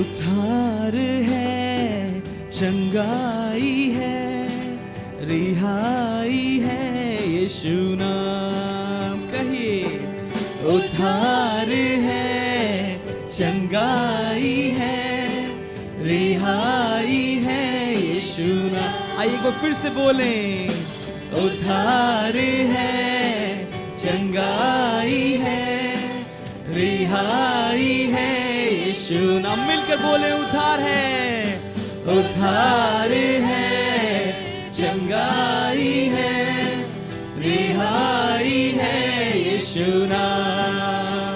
उद्धार है, चंगाई है, रिहाई है यीशु नाम। कहिए उद्धार है, चंगाई है, रिहाई है यीशु नाम। आइए एक बार फिर से बोलें, उद्धार है, चंगाई है, रिहाई है यीशु नाम। मिलकर बोले उद्धार है, उद्धार है, चंगाई है, रिहाई है यीशु नाम।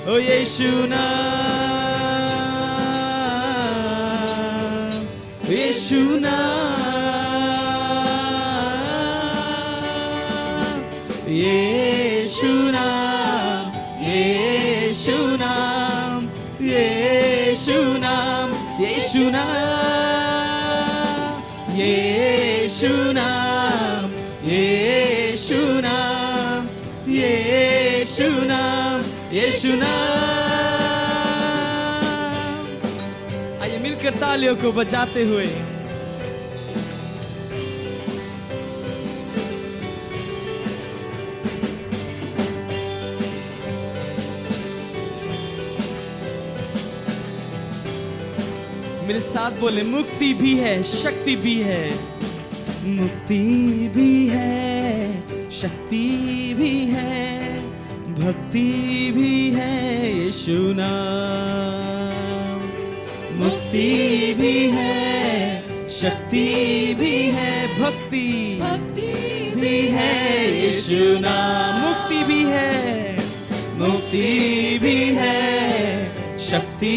ओ यीशु नाम, यीशु नाम, यीशु नाम, यीशु नाम, यीशु नाम, यीशु नाम, यीशु नाम, यीशु नाम, यीशु नाम, यीशु नाम। आइए मिलकर तालियों को बजाते हुए मेरे साथ बोले, मुक्ति भी है, शक्ति भी है। मुक्ति भी है, शक्ति भी है, भक्ति भी है यीशु नाम। मुक्ति भी है, शक्ति भी है, भक्ति भी है यीशु नाम। मुक्ति भी है, मुक्ति भी है, शक्ति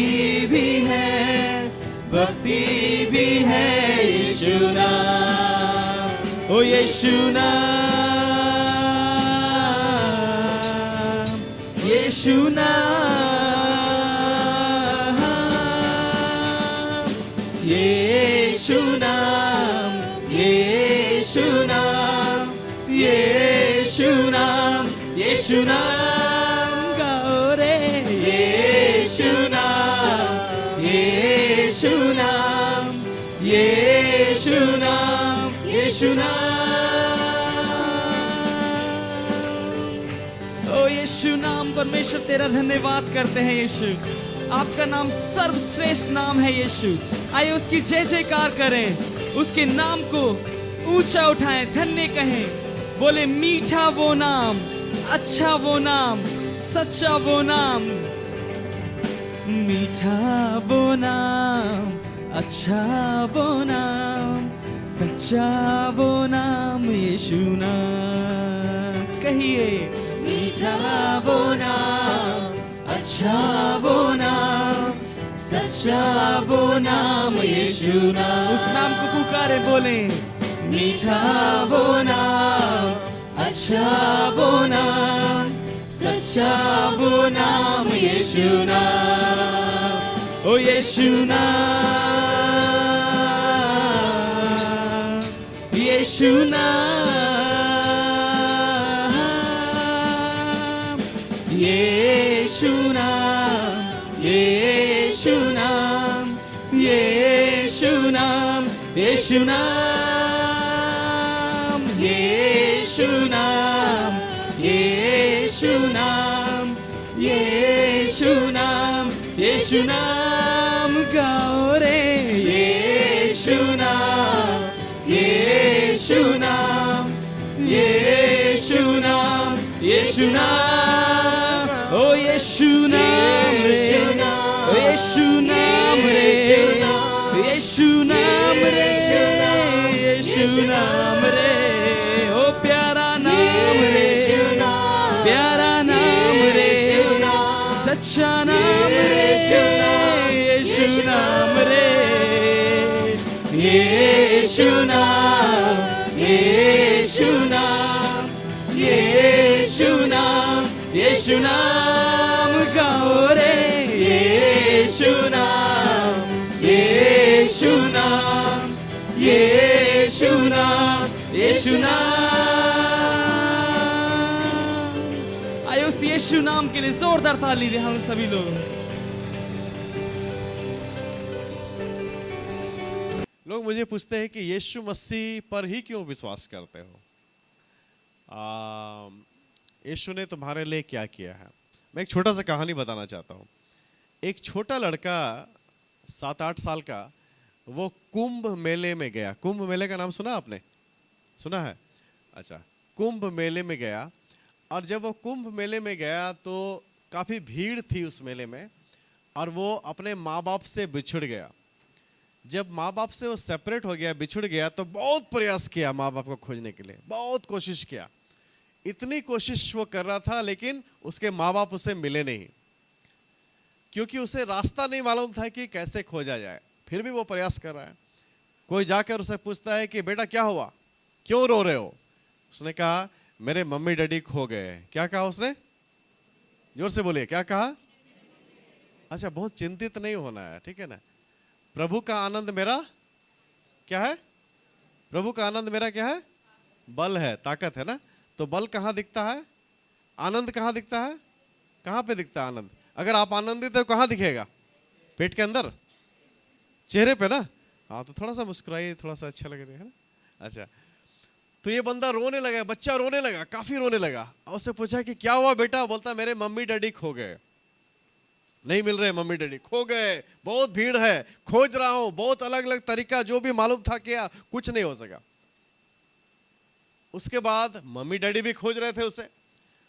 भी है, भक्ति भी है यीशु नाम। ओ यीशु नाम, यीशु नाम, यीशु नाम, यीशु नाम, यीशु नाम, यीशु नाम गाओ रे। यीशु नाम, यीशु नाम, यीशु नाम, यीशु नाम। ओ यीशु नाम, परमेश्वर तेरा धन्यवाद करते हैं यीशु। आपका नाम सर्वश्रेष्ठ नाम है यीशु। आइए उसकी जय जयकार करें, उसके नाम को ऊंचा उठाएं, धन्य कहें। बोले मीठा वो नाम, अच्छा वो नाम, सच्चा वो नाम। मीठा वो नाम, अच्छा वो नाम, सच्चा वो नाम यीशु नाम। कहिए मीठा वो नाम, अच्छा वो नाम, सच्चा वो नाम यीशु नाम। उस नाम को पुकारे, बोले मीठा वो नाम, अच्छा वो नाम, सच्चा वो नाम यीशु नाम। ओ यीशु नाम, यीशु नाम, यीशु नाम, यीशु नाम, यीशु नाम, यीशु नाम, यीशु नाम, यीशु नाम, यीशु नाम, यीशु नाम गाओ रे। यीशु नाम, यीशु नाम, यीशु नाम, यीशु नाम। ओ यीशु नाम रे, यीशु नाम रे, यीशु नाम रे, यीशु नाम रे। ओ प्यारा नाम रे, प्यारा नाम रे, सच्चा नाम रे, यीशु नाम रे। यीशु नाम, यीशु नाम, यीशु नाम, यीशु नाम गाओ रे। यीशु नाम, यीशु नाम, यीशु नाम, यीशु नाम। आइए उस यीशु नाम के लिए जोरदार ताली दें हम सभी लोग। लोग मुझे पूछते हैं कि यीशु मसीह पर ही क्यों विश्वास करते हो? यीशु ने तुम्हारे लिए क्या किया है? मैं एक छोटा सा कहानी बताना चाहता हूँ। एक छोटा लड़का 7-8 साल का, वो कुंभ मेले में गया। कुंभ मेले का नाम सुना आपने? सुना है? अच्छा, कुंभ मेले में गया, और जब वो कुंभ मेले में गया तो काफ़ी भीड़ थी उस मेले में, और वो अपने माँ बाप से बिछुड़ गया। जब माँ बाप से वो सेपरेट हो गया, बिछुड़ गया, तो बहुत प्रयास किया माँ बाप को खोजने के लिए, बहुत कोशिश किया। इतनी कोशिश वो कर रहा था, लेकिन उसके माँ बाप उसे मिले नहीं, क्योंकि उसे रास्ता नहीं मालूम था कि कैसे खोजा जाए। फिर भी वो प्रयास कर रहा है। कोई जाकर उसे पूछता है कि बेटा क्या हुआ, क्यों रो रहे हो? उसने कहा मेरे मम्मी डैडी खो गए। क्या कहा उसने? जोर से बोलिए, क्या कहा? अच्छा, बहुत चिंतित नहीं होना है, ठीक है ना? प्रभु का आनंद मेरा क्या है? प्रभु का आनंद मेरा क्या है? बल है, ताकत है ना। तो बल कहाँ दिखता है? आनंद कहाँ दिखता है? कहाँ पे दिखता है आनंद? अगर आप आनंदित हो कहाँ दिखेगा? पेट के अंदर, चेहरे पे ना। हाँ, तो थोड़ा सा मुस्कुराइए, थोड़ा सा अच्छा लग रहा है ना। अच्छा, तो ये बंदा रोने लगा, बच्चा रोने लगा, काफी रोने लगा। और उससे पूछा कि क्या हुआ बेटा? बोलता मेरे मम्मी डैडी खो गए, नहीं मिल रहे, मम्मी डैडी खो गए, बहुत भीड़ है, खोज रहा हूं, बहुत अलग अलग तरीका जो भी मालूम था किया, कुछ नहीं हो सका। उसके बाद मम्मी डैडी भी खोज रहे थे उसे।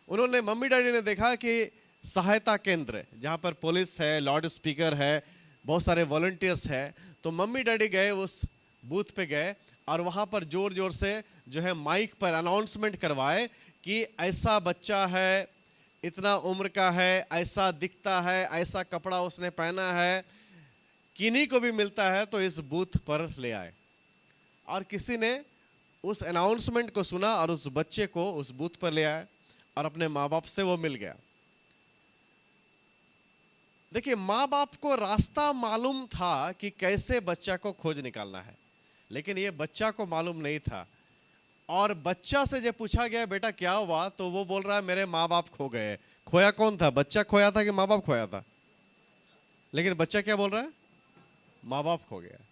उन्होंने, मम्मी डैडी ने देखा कि सहायता केंद्र जहां पर पुलिस है, लाउड स्पीकर है, बहुत सारे वॉलंटियर्स है। तो मम्मी डैडी गए, उस बूथ पे गए, और वहां पर जोर जोर से जो है माइक पर अनाउंसमेंट करवाए कि ऐसा बच्चा है, इतना उम्र का है, ऐसा दिखता है, ऐसा कपड़ा उसने पहना है, किन्हीं को भी मिलता है तो इस बूथ पर ले आए। और किसी ने उस अनाउंसमेंट को सुना और उस बच्चे को उस बूथ पर ले आए, और अपने माँ बाप से वो मिल गया। देखिए, माँ बाप को रास्ता मालूम था कि कैसे बच्चा को खोज निकालना है, लेकिन ये बच्चा को मालूम नहीं था। और बच्चा से जब पूछा गया बेटा क्या हुआ, तो वो बोल रहा है मेरे माँ बाप खो गए। खोया कौन था? बच्चा खोया था कि माँ बाप खोया था? लेकिन बच्चा क्या बोल रहा है? माँ बाप खो गया।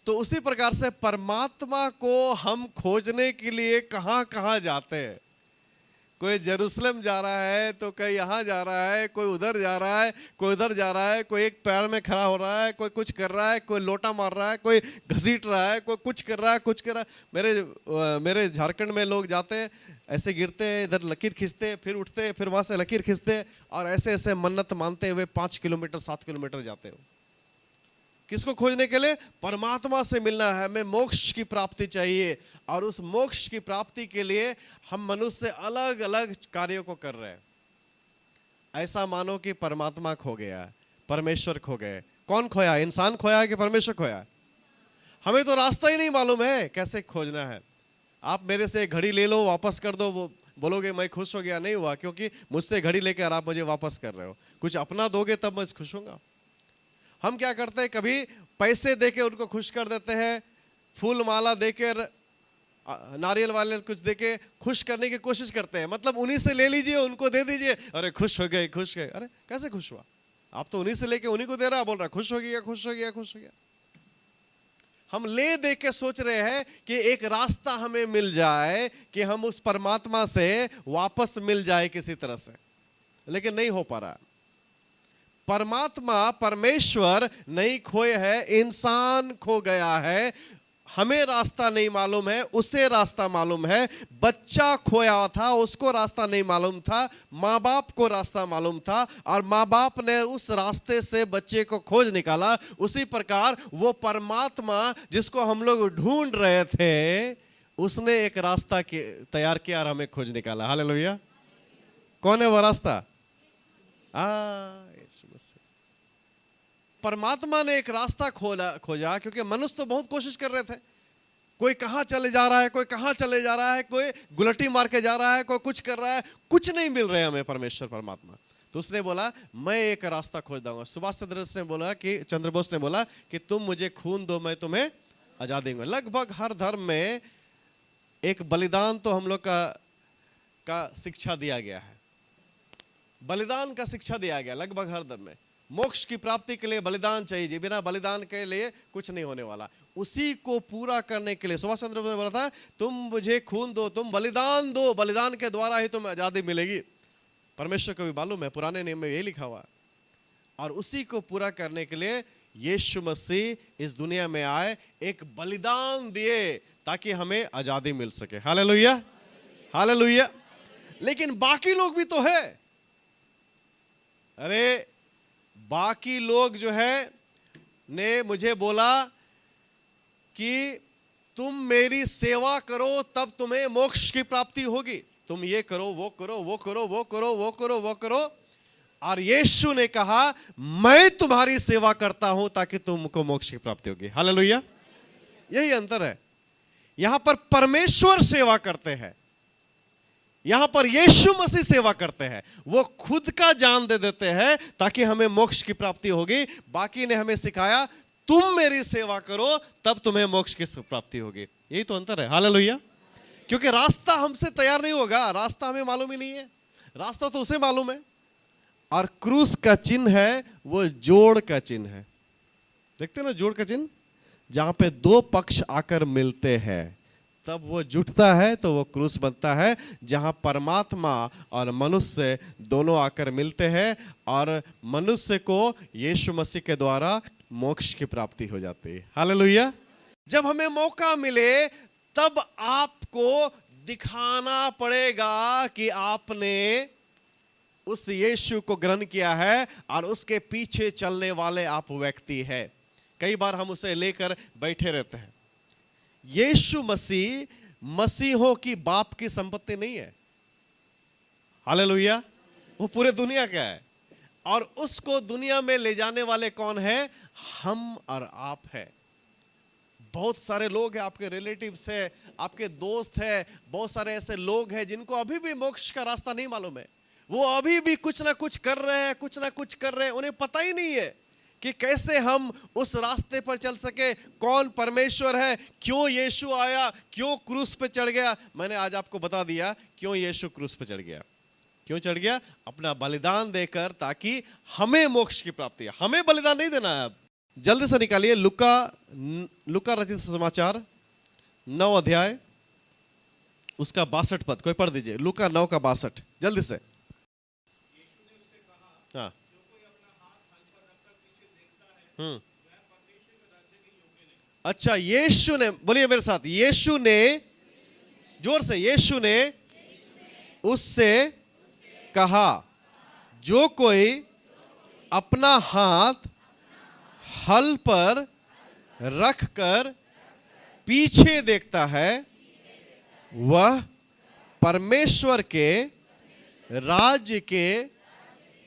तो उसी प्रकार से परमात्मा को हम खोजने के लिए कहां कहां जाते हैं। कोई जेरूसलम जा रहा है, तो कोई यहाँ जा रहा है, कोई उधर जा रहा है, कोई उधर जा रहा है, कोई एक पैर में खड़ा हो रहा है, कोई कुछ कर रहा है, कोई लोटा मार रहा है, कोई घसीट रहा है, कोई कुछ कर रहा है, कुछ कर रहा है। मेरे झारखंड में लोग जाते हैं, ऐसे गिरते हैं, इधर लकीर खींचते हैं, फिर उठते हैं, फिर वहाँ से लकीर खींचते हैं, और ऐसे ऐसे मन्नत मानते हुए 5 किलोमीटर 7 किलोमीटर जाते हो। किसको खोजने के लिए? परमात्मा से मिलना है, हमें मोक्ष की प्राप्ति चाहिए। और उस मोक्ष की प्राप्ति के लिए हम मनुष्य अलग अलग कार्यों को कर रहे हैं। ऐसा मानो कि परमात्मा खो गया, परमेश्वर खो गए। कौन खोया? इंसान खोया कि परमेश्वर खोया? हमें तो रास्ता ही नहीं मालूम है कैसे खोजना है। आप मेरे से घड़ी ले लो, वापस कर दो, वो बोलोगे मैं खुश हो गया। नहीं हुआ, क्योंकि मुझसे घड़ी लेकर आप मुझे वापस कर रहे हो। कुछ अपना दोगे तब मैं खुश होऊंगा। हम क्या करते हैं, कभी पैसे देके उनको खुश कर देते हैं, फूल माला देकर, नारियल वाले कुछ देके खुश करने की कोशिश करते हैं। मतलब उन्हीं से ले लीजिए, उनको दे दीजिए, अरे खुश हो गए, खुश गए। अरे कैसे खुश हुआ? आप तो उन्हीं से लेके उन्हीं को दे रहा, बोल रहा खुश हो गया, खुश हो गया, खुश हो गया। हम ले दे के सोच रहे हैं कि एक रास्ता हमें मिल जाए कि हम उस परमात्मा से वापस मिल जाए किसी तरह से, लेकिन नहीं हो पा रहा। परमात्मा, परमेश्वर नहीं खोए है, इंसान खो गया है। हमें रास्ता नहीं मालूम है, उसे रास्ता मालूम है। बच्चा खोया था, उसको रास्ता नहीं मालूम था, माँ बाप को रास्ता मालूम था, और माँ बाप ने उस रास्ते से बच्चे को खोज निकाला। उसी प्रकार वो परमात्मा जिसको हम लोग ढूंढ रहे थे, उसने एक रास्ता तैयार किया और हमें खोज निकाला। हालेलुया। कौन है वो रास्ता? परमात्मा ने एक रास्ता खोजा, क्योंकि मनुष्य तो बहुत कोशिश कर रहे थे। कोई कहां चले जा रहा है, कोई कहां चले जा रहा है, कोई गुलटी मार के जा रहा है, कोई कुछ कर रहा है, कुछ नहीं मिल रहा है हमें परमेश्वर परमात्मा। तो उसने बोला मैं एक रास्ता खोज दूंगा। सुभाष चंद्र बोस ने बोला कि तुम मुझे खून दो, मैं तुम्हें आजादी दूंगा। लगभग हर धर्म में एक बलिदान तो हम लोग का शिक्षा दिया गया है, बलिदान का शिक्षा दिया गया लगभग हर धर्म में। मोक्ष की प्राप्ति के लिए बलिदान चाहिए, बिना बलिदान के लिए कुछ नहीं होने वाला। उसी को पूरा करने के लिए सुभाष चंद्र बोस ने बोला था, तुम मुझे खून दो, तुम बलिदान दो, बलिदान के द्वारा ही तुम्हें आजादी मिलेगी। परमेश्वर को भी मालूम है, पुराने नियम में यही लिखा हुआ है। और उसी को पूरा करने के लिए यीशु मसीह इस दुनिया में आए, एक बलिदान दिए ताकि हमें आजादी मिल सके। Hallelujah, hallelujah. लेकिन बाकी लोग भी तो है। अरे बाकी लोग जो है ने मुझे बोला कि तुम मेरी सेवा करो तब तुम्हें मोक्ष की प्राप्ति होगी, तुम ये करो, वो करो, वो करो, वो करो, वो करो, वो करो। और यीशु ने कहा, मैं तुम्हारी सेवा करता हूं ताकि तुमको मोक्ष की प्राप्ति होगी। हालेलुया। यही अंतर है। यहां पर परमेश्वर सेवा करते हैं, यहां पर यीशु मसीह सेवा करते हैं। वो खुद का जान दे देते हैं ताकि हमें मोक्ष की प्राप्ति होगी। बाकी ने हमें सिखाया, तुम मेरी सेवा करो तब तुम्हें मोक्ष की प्राप्ति होगी। यही तो अंतर है। हालेलुया। क्योंकि रास्ता हमसे तैयार नहीं होगा, रास्ता हमें मालूम ही नहीं है, रास्ता तो उसे मालूम है। और क्रूस का चिन्ह है वो जोड़ का चिन्ह है। देखते हैं ना जोड़ का चिन्ह, जहां पे दो पक्ष आकर मिलते हैं तब वो जुटता है तो वो क्रूस बनता है। जहां परमात्मा और मनुष्य दोनों आकर मिलते हैं और मनुष्य को यीशु मसीह के द्वारा मोक्ष की प्राप्ति हो जाती है। हालेलुया। जब हमें मौका मिले तब आपको दिखाना पड़ेगा कि आपने उस यीशु को ग्रहण किया है और उसके पीछे चलने वाले आप व्यक्ति है। कई बार हम उसे लेकर बैठे रहते हैं। यीशु मसीह मसीहों की बाप की संपत्ति नहीं है। हालेलुया। वो पूरे दुनिया का है और उसको दुनिया में ले जाने वाले कौन है? हम और आप है। बहुत सारे लोग हैं, आपके रिलेटिव्स है, आपके दोस्त है, बहुत सारे ऐसे लोग हैं जिनको अभी भी मोक्ष का रास्ता नहीं मालूम है। वो अभी भी कुछ ना कुछ कर रहे हैं, कुछ ना कुछ कर रहे हैं। उन्हें पता ही नहीं है कि कैसे हम उस रास्ते पर चल सके, कौन परमेश्वर है, क्यों यीशु आया, क्यों क्रूस पे चढ़ गया। मैंने आज आपको बता दिया क्यों यीशु क्रूस पे चढ़ गया। क्यों चढ़ गया? अपना बलिदान देकर, ताकि हमें मोक्ष की प्राप्ति है। हमें बलिदान नहीं देना है। जल्दी से निकालिए लूका रचित सुसमाचार 9 अध्याय उसका 62 पद, कोई पढ़ दीजिए। लूका 9 का 62 जल्दी से। हाँ। अच्छा, यीशु ने, बोलिए मेरे साथ, यीशु ने, जोर से, यीशु ने उससे कहा, जो कोई अपना हाथ हल पर रखकर पीछे देखता है वह परमेश्वर के राज्य के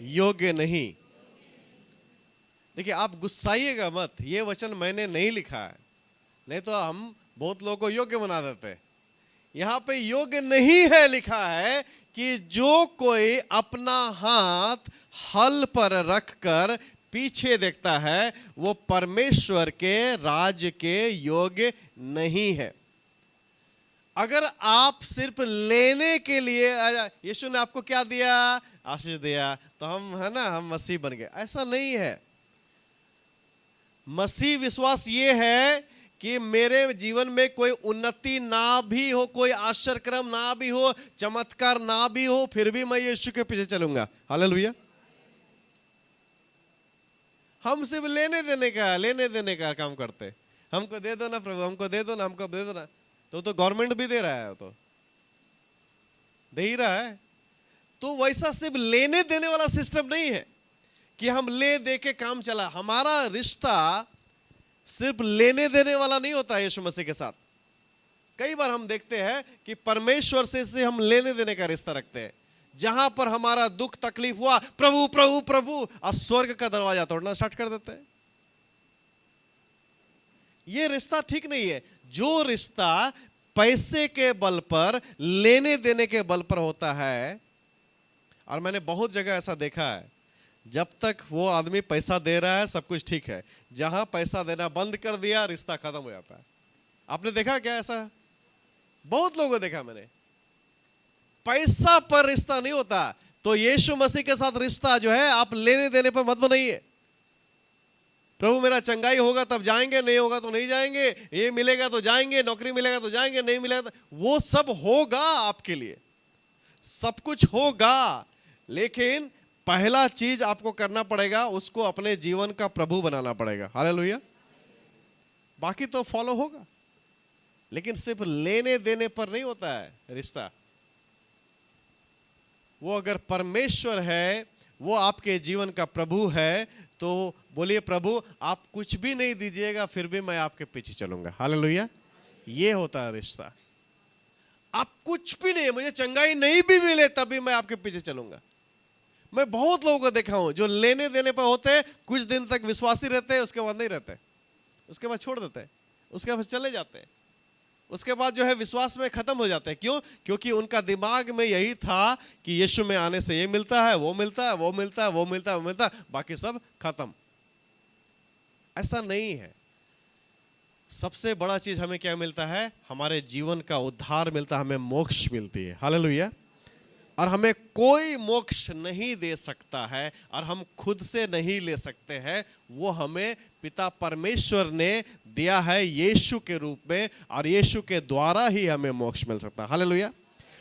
योग्य नहीं। देखिए, आप गुस्साइएगा मत, ये वचन मैंने नहीं लिखा है, नहीं तो हम बहुत लोगों को योग्य बना देते। यहां पे योग्य नहीं है लिखा है कि जो कोई अपना हाथ हल पर रखकर पीछे देखता है वो परमेश्वर के राज्य के योग्य नहीं है। अगर आप सिर्फ लेने के लिए, यीशु ने आपको क्या दिया? आशीष दिया, तो हम, है ना, हम मसीह बन गए, ऐसा नहीं है। मसीह विश्वास ये है कि मेरे जीवन में कोई उन्नति ना भी हो, कोई आश्चर्यक्रम ना भी हो, चमत्कार ना भी हो, फिर भी मैं यीशु के पीछे चलूंगा। हालेलुया। हम सिर्फ लेने देने का काम करते। हमको दे दो ना प्रभु, हमको दे दो ना, हमको दे दो ना। तो गवर्नमेंट भी दे रहा है, तो दे ही रहा है। तो वैसा सिर्फ लेने देने वाला सिस्टम नहीं है कि हम ले दे के काम चला। हमारा रिश्ता सिर्फ लेने देने वाला नहीं होता है यीशु मसीह के साथ। कई बार हम देखते हैं कि परमेश्वर से हम लेने देने का रिश्ता रखते हैं। जहां पर हमारा दुख तकलीफ हुआ, प्रभु प्रभु प्रभु, और स्वर्ग का दरवाजा तोड़ना स्टार्ट कर देते हैं। यह रिश्ता ठीक नहीं है। जो रिश्ता पैसे के बल पर, लेने देने के बल पर होता है, और मैंने बहुत जगह ऐसा देखा है, जब तक वो आदमी पैसा दे रहा है सब कुछ ठीक है, जहां पैसा देना बंद कर दिया रिश्ता खत्म हो जाता है। आपने देखा क्या ऐसा? बहुत लोगों को देखा मैंने। पैसा पर रिश्ता नहीं होता। तो यीशु मसीह के साथ रिश्ता जो है, आप लेने देने पर मत बनाइए। प्रभु मेरा चंगाई होगा तब जाएंगे, नहीं होगा तो नहीं जाएंगे, ये मिलेगा तो जाएंगे, नौकरी मिलेगा तो जाएंगे, नहीं मिलेगा तो, वो सब होगा आपके लिए, सब कुछ होगा, लेकिन पहला चीज आपको करना पड़ेगा, उसको अपने जीवन का प्रभु बनाना पड़ेगा। हालेलुया। बाकी तो फॉलो होगा, लेकिन सिर्फ लेने देने पर नहीं होता है रिश्ता। वो अगर परमेश्वर है, वो आपके जीवन का प्रभु है, तो बोलिए प्रभु आप कुछ भी नहीं दीजिएगा फिर भी मैं आपके पीछे चलूंगा। हालेलुया। ये होता है रिश्ता। आप कुछ भी नहीं, मुझे चंगाई नहीं भी मिले तब भी मैं आपके पीछे चलूंगा। मैं बहुत लोगों को देखा हूं जो लेने देने पर होते हैं, कुछ दिन तक विश्वासी रहते हैं, उसके बाद नहीं रहते, उसके बाद छोड़ देते हैं, उसके बाद चले जाते हैं, उसके बाद जो है विश्वास में खत्म हो जाते हैं। क्यों? क्योंकि उनका दिमाग में यही था कि यीशु में आने से ये मिलता है, वो मिलता है, वो मिलता है, वो मिलता है, वो मिलता है, बाकी सब खत्म। ऐसा नहीं है। सबसे बड़ा चीज हमें क्या मिलता है? हमारे जीवन का उद्धार मिलता है, हमें मोक्ष मिलती है। हालेलुया। और हमें कोई मोक्ष नहीं दे सकता है, और हम खुद से नहीं ले सकते हैं, वो हमें पिता परमेश्वर ने दिया है यीशु के रूप में, और यीशु के द्वारा ही हमें मोक्ष मिल सकता है। हालेलुया।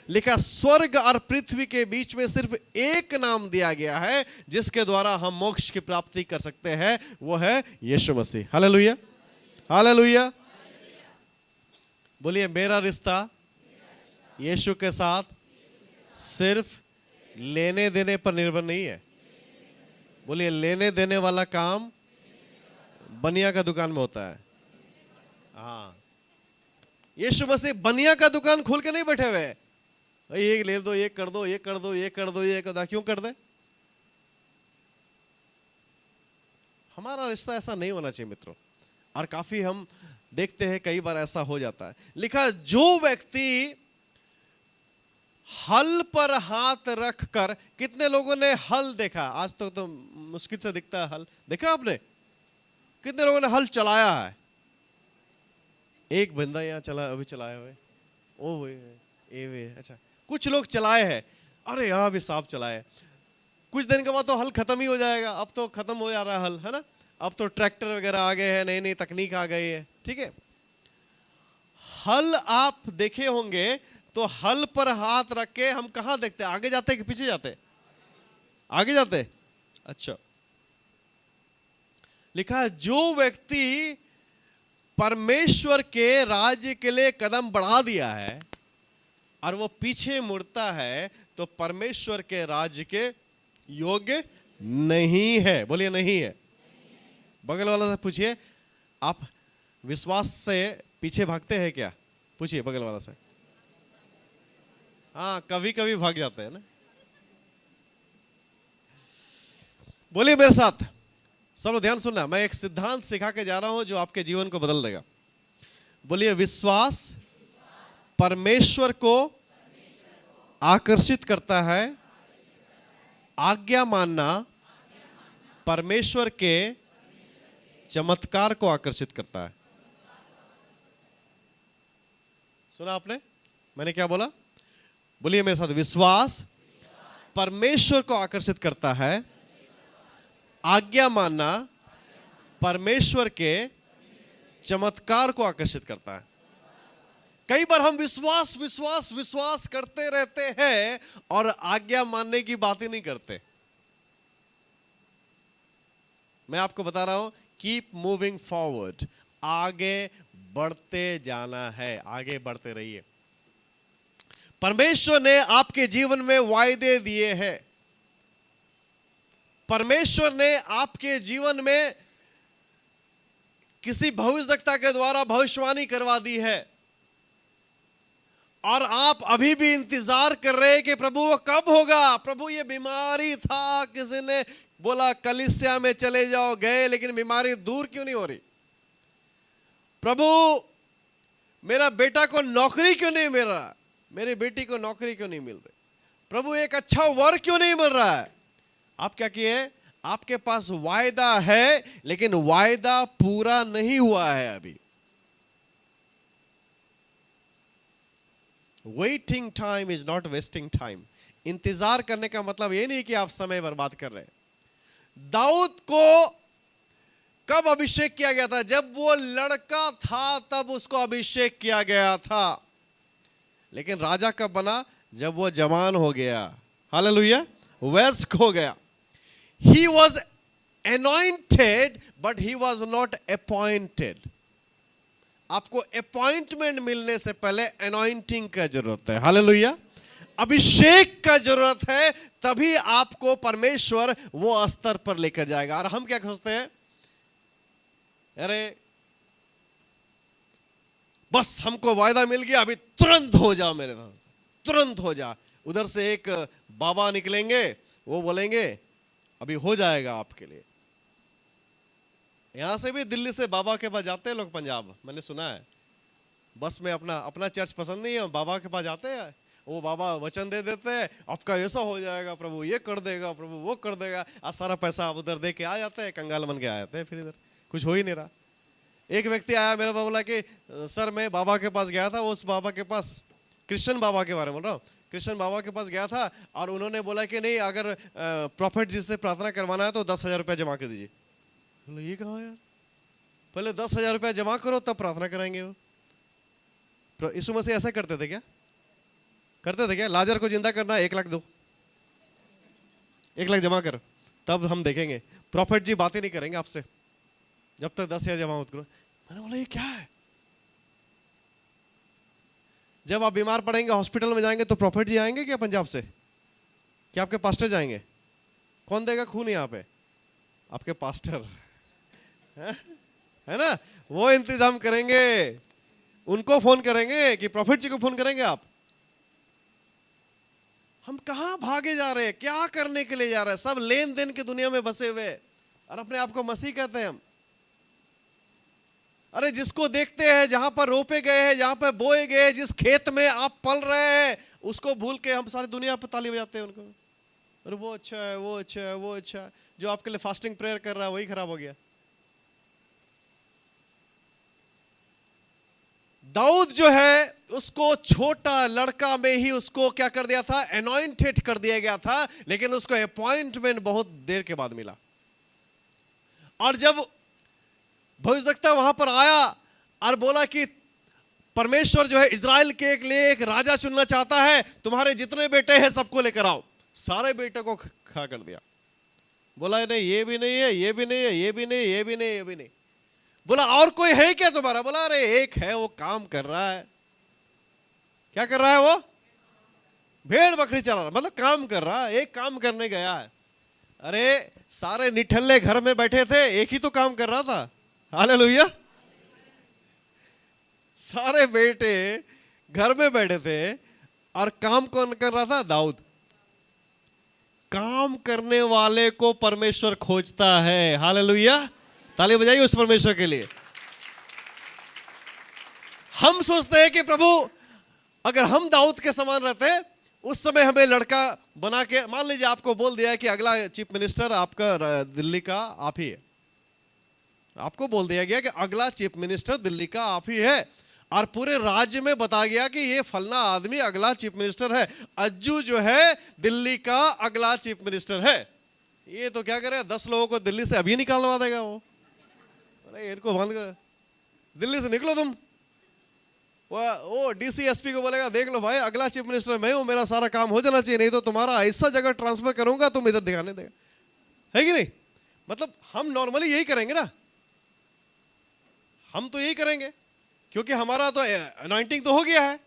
लिखा स्वर्ग और पृथ्वी के बीच में सिर्फ एक नाम दिया गया है जिसके द्वारा हम मोक्ष की प्राप्ति कर सकते हैं, वो है यीशु मसीह। हालेलुया। हालेलुया। बोलिए मेरा रिश्ता यीशु के साथ सिर्फ लेने देने पर निर्भर नहीं है। बोलिए लेने देने वाला काम बनिया का दुकान में होता है। हाँ, यीशु मसीह बनिया का दुकान खोल के नहीं बैठे हुए, ये ले दो, ये कर दो, ये कर दो, ये कर दो, ये कर दो। क्यों कर दे? हमारा रिश्ता ऐसा नहीं होना चाहिए मित्रों, और काफी हम देखते हैं कई बार ऐसा हो जाता है। लिखा जो व्यक्ति हल पर हाथ रख कर, कितने लोगों ने हल देखा? आज तक तो मुश्किल से दिखता है हल, देखा आपने? कितने लोगों ने हल चलाया है? एक बंदा यहाँ चला, अभी चलाया हुए, ओ वे अच्छा, कुछ लोग चलाए हैं, अरे यहाँ भी सांप चलाए। कुछ दिन के बाद तो हल खत्म ही हो जाएगा। अब तो खत्म हो जा रहा है हल, है ना? अब तो ट्रैक्टर वगैरह आ गए हैं, नई नई तकनीक आ गई है, ठीक है। हल आप देखे होंगे तो हल पर हाथ रख के हम कहां देखते हैं? आगे जाते कि पीछे जाते? आगे जाते। अच्छा, लिखा है जो व्यक्ति परमेश्वर के राज्य के लिए कदम बढ़ा दिया है और वो पीछे मुड़ता है तो परमेश्वर के राज्य के योग्य नहीं है। बोलिए नहीं है। बगल वाला से पूछिए, आप विश्वास से पीछे भागते हैं क्या? पूछिए बगल वाला से। हाँ, कभी कभी भाग जाते हैं ना। बोलिए मेरे साथ, सब लोग ध्यान सुनना, मैं एक सिद्धांत सिखा के जा रहा हूं जो आपके जीवन को बदल देगा। बोलिए विश्वास परमेश्वर को आकर्षित करता है, आज्ञा मानना परमेश्वर के चमत्कार को आकर्षित करता है। सुना आपने मैंने क्या बोला? बोलिए मेरे साथ, विश्वास परमेश्वर को आकर्षित करता है, आज्ञा मानना परमेश्वर के चमत्कार को आकर्षित करता है। कई बार हम विश्वास विश्वास विश्वास करते रहते हैं और आज्ञा मानने की बात ही नहीं करते। मैं आपको बता रहा हूं, कीप मूविंग फॉरवर्ड, आगे बढ़ते जाना है, आगे बढ़ते रहिए। परमेश्वर ने आपके जीवन में वायदे दिए हैं। परमेश्वर ने आपके जीवन में किसी भविष्यवक्ता के द्वारा भविष्यवाणी करवा दी है, और आप अभी भी इंतजार कर रहे हैं कि प्रभु वो कब होगा। प्रभु ये बीमारी था, किसी ने बोला कलीसिया में चले जाओ, गए, लेकिन बीमारी दूर क्यों नहीं हो रही? प्रभु मेरा बेटा को नौकरी क्यों नहीं मिल रहा? मेरी बेटी को नौकरी क्यों नहीं मिल रही? प्रभु एक अच्छा वर क्यों नहीं मिल रहा है? आप क्या किए? आपके पास वायदा है, लेकिन वायदा पूरा नहीं हुआ है अभी। Waiting time is not wasting time. इंतजार करने का मतलब ये नहीं कि आप समय बर्बाद कर रहे हैं। दाऊद को कब अभिषेक किया गया था? जब वो लड़का था तब उसको अभिषेक किया गया था। लेकिन राजा कब बना? जब वो जवान हो गया, हालेलुया, वयस्क हो गया। He was anointed but he was not appointed. आपको अपॉइंटमेंट मिलने से पहले anointing का जरूरत है, हालेलुया, अभिषेक का जरूरत है, तभी आपको परमेश्वर वो स्तर पर लेकर जाएगा। और हम क्या सोचते हैं, अरे बस हमको वायदा मिल गया, अभी तुरंत हो जाओ मेरे साथ, तुरंत हो जा। उधर से एक बाबा निकलेंगे, वो बोलेंगे अभी हो जाएगा आपके लिए। यहां से भी दिल्ली से बाबा के पास जाते हैं लोग, पंजाब, मैंने सुना है। बस में अपना चर्च पसंद नहीं है, बाबा के पास जाते हैं, वो बाबा वचन दे देते हैं, आपका ऐसा हो जाएगा प्रभु, ये कर देगा प्रभु, वो कर देगा। आज सारा पैसा आप उधर दे के आ जाते हैं, कंगाल बन के आ जाते हैं, फिर इधर कुछ हो ही नहीं रहा। एक व्यक्ति आया मेरे पास, बोला कि सर मैं बाबा के पास गया था, उस बाबा के पास, कृष्ण बाबा के बारे में बोल रहा हूँ, कृष्ण बाबा के पास गया था और उन्होंने बोला कि नहीं, अगर प्रॉफिट जी से प्रार्थना करवाना है तो 10,000 रुपया जमा कर दीजिए। बोले ये कहाँ यार, पहले 10,000 रुपया जमा करो तब प्रार्थना कराएंगे। वो यीशु मसीह ऐसा करते थे क्या? करते थे क्या? लाजर को जिंदा करना, 1 लाख दो, 1 लाख जमा कर, तब हम देखेंगे। प्रॉफिट जी बातें नहीं करेंगे आपसे जब तक 10,000 जमा मत करो। मैंने बोला ये क्या है? जब आप बीमार पड़ेंगे, हॉस्पिटल में जाएंगे, तो प्रॉफिट जी आएंगे क्या पंजाब से? क्या आपके पास्टर जाएंगे? कौन देगा खून यहाँ पे? आपके पास्टर है ना, वो इंतजाम करेंगे। उनको फोन करेंगे कि प्रॉफिट जी को फोन करेंगे आप। हम कहां भागे जा रहे हैं? क्या करने के लिए जा रहे हैं? सब लेन देन की दुनिया में बसे हुए और अपने आप को मसीह कहते हैं हम। अरे जिसको देखते हैं, जहां पर रोपे गए हैं, जहां पर बोए गए, जिस खेत में आप पल रहे हैं, उसको भूल के हम सारी दुनिया पर ताली बजाते हैं उनको। अरे वो अच्छा है, वो अच्छा है, वो अच्छा है। जो आपके लिए फास्टिंग प्रेयर कर रहा है वही खराब हो गया। दाऊद जो है, उसको छोटा लड़का में ही उसको क्या कर दिया था? अनॉइंटेड कर दिया गया था, लेकिन उसको अपॉइंटमेंट बहुत देर के बाद मिला। और जब भविष्यवक्ता वहां पर आया और बोला कि परमेश्वर जो है इजराइल के लिए एक राजा चुनना चाहता है, तुम्हारे जितने बेटे हैं सबको लेकर आओ, सारे बेटे को खा कर दिया। बोला नहीं, ये भी नहीं है, ये भी नहीं है, ये भी नहीं, ये भी नहीं, ये भी नहीं। बोला और कोई है क्या तुम्हारा? बोला अरे एक है, वो काम कर रहा है। क्या कर रहा है वो? भेड़ बकरी चला रहा, मतलब काम कर रहा है, एक काम करने गया है। अरे सारे निठल्ले घर में बैठे थे, एक ही तो काम कर रहा था, हालेलुया। सारे बेटे घर में बैठे थे और काम कौन कर रहा था? दाऊद। काम करने वाले को परमेश्वर खोजता है, हालेलुया। ताली बजाइए उस परमेश्वर के लिए। हम सोचते हैं कि प्रभु अगर हम दाऊद के समान रहते, उस समय हमें लड़का बना के, मान लीजिए आपको बोल दिया कि अगला चीफ मिनिस्टर आपका दिल्ली का आप ही है। आपको बोल दिया गया कि अगला चीफ मिनिस्टर दिल्ली का आप ही है, और पूरे राज्य में बता गया कि ये फलना आदमी अगला चीफ मिनिस्टर है। अज्जू जो है दिल्ली का अगला चीफ मिनिस्टर है। ये तो क्या करे, 10 लोगों को दिल्ली से अभी निकालवा देगा वो। अरे इनको बंद कर, दिल्ली से निकलो तुम। वो डीसी एसपी को बोलेगा देख लो भाई, अगला चीफ मिनिस्टर मैं हूं, मेरा सारा काम हो जाना चाहिए, नहीं तो तुम्हारा ऐसा जगह ट्रांसफर करूंगा तुम इधर दिखाने देगा, है कि नहीं? मतलब हम नॉर्मली यही करेंगे ना, हम तो यही करेंगे, क्योंकि हमारा तो अनॉइंटिंग तो हो गया है,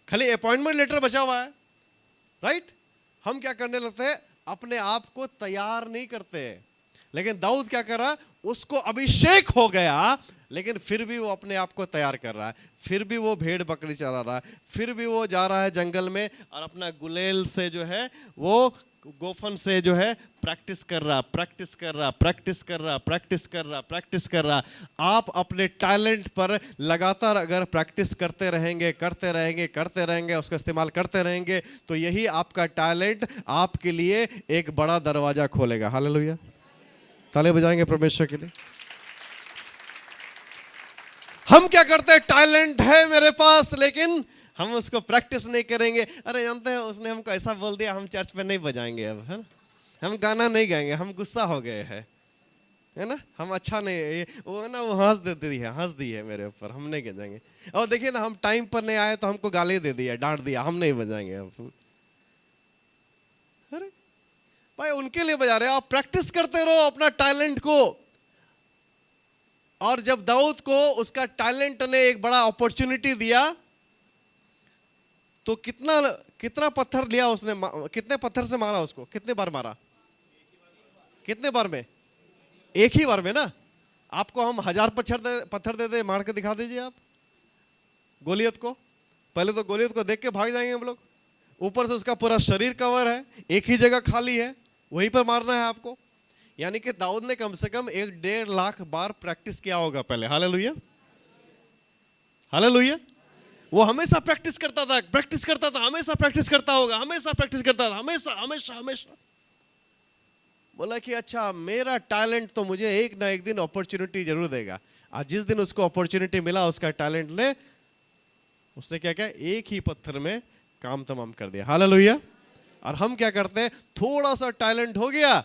खाली अपॉइंटमेंट लेटर बचा हुआ है, राइट? हम क्या करने लगते हैं? अपने आप को तैयार नहीं करते। लेकिन दाऊद क्या कर रहा? उसको अभिषेक हो गया, लेकिन फिर भी वो अपने आप को तैयार कर रहा है, फिर भी वो भेड़ बकरी चरा रहा है, फिर भी वो जा रहा है जंगल में और अपना गुलेल से जो है, वो गोफन से जो है प्रैक्टिस कर रहा, प्रैक्टिस कर रहा, प्रैक्टिस कर रहा, प्रैक्टिस कर रहा, प्रैक्टिस कर रहा। आप अपने टैलेंट पर लगातार अगर प्रैक्टिस करते रहेंगे, करते रहेंगे, करते रहेंगे, उसका इस्तेमाल करते रहेंगे, तो यही आपका टैलेंट आपके लिए एक बड़ा दरवाजा खोलेगा। हालेलुया, ताली बजाएंगे परमेश्वर के लिए। हम क्या करते हैं? टैलेंट है मेरे पास, लेकिन हम उसको प्रैक्टिस नहीं करेंगे। अरे जानते हैं, उसने हमको ऐसा बोल दिया, हम चर्च पे नहीं बजाएंगे अब, है ना? हम गाना नहीं गाएंगे, हम गुस्सा हो गए हैं। है ना, हम अच्छा नहीं वो है ना, वो हंस दी है मेरे ऊपर, हम नहीं बजाएंगे। और देखिए ना, हम टाइम पर नहीं आए तो हमको गाली दे दिया, डांट दिया, हम नहीं बजाएंगे अब। अरे भाई, उनके लिए बजा रहे हो, आप प्रैक्टिस करते रहो अपना टैलेंट को। और जब दाऊद को उसका टैलेंट ने एक बड़ा अपॉर्चुनिटी दिया, तो कितना पत्थर लिया उसने, कितने पत्थर से मारा उसको, कितने बार मारा, कितने बार में, एक ही बार में ना। आपको हम 1000 पत्थर दे दे, मार के दिखा दीजिए आप गोलियत को। पहले तो गोलियत को देख के भाग जाएंगे हम लोग, ऊपर से उसका पूरा शरीर कवर है, एक ही जगह खाली है, वहीं पर मारना है आपको। यानी कि दाऊद ने कम से कम 1.5 लाख बार प्रैक्टिस किया होगा पहले। Hallelujah, hallelujah. वो हमेशा प्रैक्टिस करता था, हमेशा प्रैक्टिस करता होगा, हमेशा प्रैक्टिस करता था, हमेशा हमेशा हमेशा। बोला कि अच्छा, मेरा टैलेंट तो मुझे एक ना एक दिन अपॉर्चुनिटी जरूर देगा। आज जिस दिन उसको अपॉर्चुनिटी मिला, उसका टैलेंट ने, उसने क्या किया, एक ही पत्थर में काम तमाम कर दिया। हालेलुया। और हम क्या करते हैं, थोड़ा सा टैलेंट हो गया,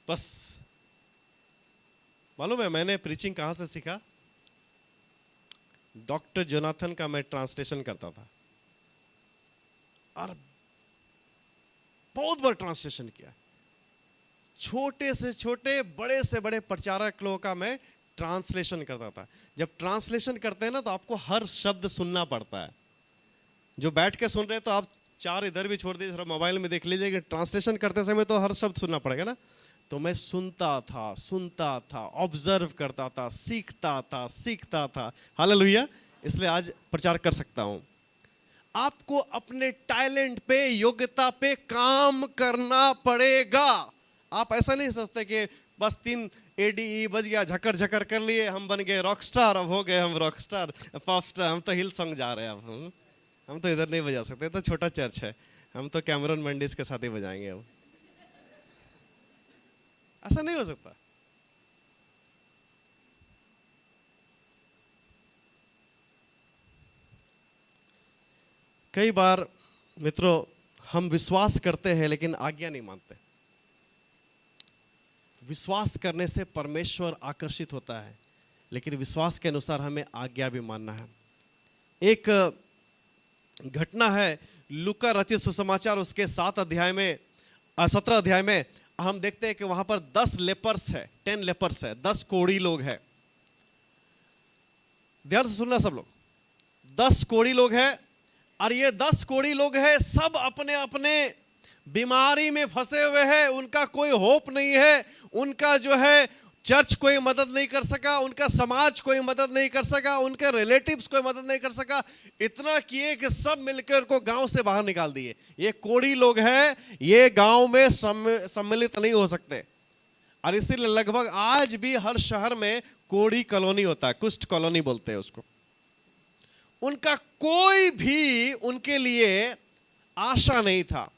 बस। मालूम है मैंने प्रीचिंग कहां से सीखा? डॉक्टर जोनाथन का मैं ट्रांसलेशन करता था, और बहुत बार ट्रांसलेशन किया। छोटे से छोटे, बड़े से बड़े प्रचारक लोगों का मैं ट्रांसलेशन करता था। जब ट्रांसलेशन करते हैं ना, तो आपको हर शब्द सुनना पड़ता है। जो बैठ के सुन रहे हैं तो आप 4 इधर भी छोड़ दीजिए, थोड़ा मोबाइल में देख लीजिए कि ट्रांसलेशन करते समय तो हर शब्द सुनना पड़ेगा ना। तो मैं सुनता था, ऑब्जर्व करता था, सीखता था। हालेलुया। इसलिए आज प्रचार कर सकता हूं। आपको अपने टैलेंट पे, योग्यता पे काम करना पड़ेगा। आप ऐसा नहीं सोचते कि बस 3 ADE बज गया, झकर झकर कर लिए, हम बन गए रॉक स्टार, अब हो गए हम रॉक स्टार, पॉप स्टार, हम तो हिल सॉन्ग जा रहे हैं अब, हम तो इधर नहीं बजा सकते, तो छोटा चर्च है, हम तो कैमरन मेंडिस के साथ ही बजाएंगे अब। ऐसा नहीं हो सकता। कई बार मित्रों, हम विश्वास करते हैं लेकिन आज्ञा नहीं मानते। विश्वास करने से परमेश्वर आकर्षित होता है, लेकिन विश्वास के अनुसार हमें आज्ञा भी मानना है। एक घटना है, लूका रचित सुसमाचार उसके 17 अध्याय में हम देखते हैं कि वहां पर 10 लेपर्स है, 10 लेपर्स है, 10 कोढ़ी लोग हैं। ध्यान से सुनना सब लोग, 10 कोढ़ी लोग हैं, और ये 10 कोढ़ी लोग हैं, सब अपने अपने बीमारी में फंसे हुए हैं, उनका कोई होप नहीं है, उनका जो है चर्च कोई मदद नहीं कर सका, उनका समाज कोई मदद नहीं कर सका, उनके रिलेटिव्स कोई मदद नहीं कर सका। इतना किए कि सब मिलकर उनको गांव से बाहर निकाल दिए। ये कोढ़ी लोग हैं, ये गांव में सम्मिलित नहीं हो सकते। और इसीलिए लगभग आज भी हर शहर में कोढ़ी कॉलोनी होता है, कुष्ठ कॉलोनी बोलते हैं उसको। उनका कोई भी उनके लिए आशा नहीं था।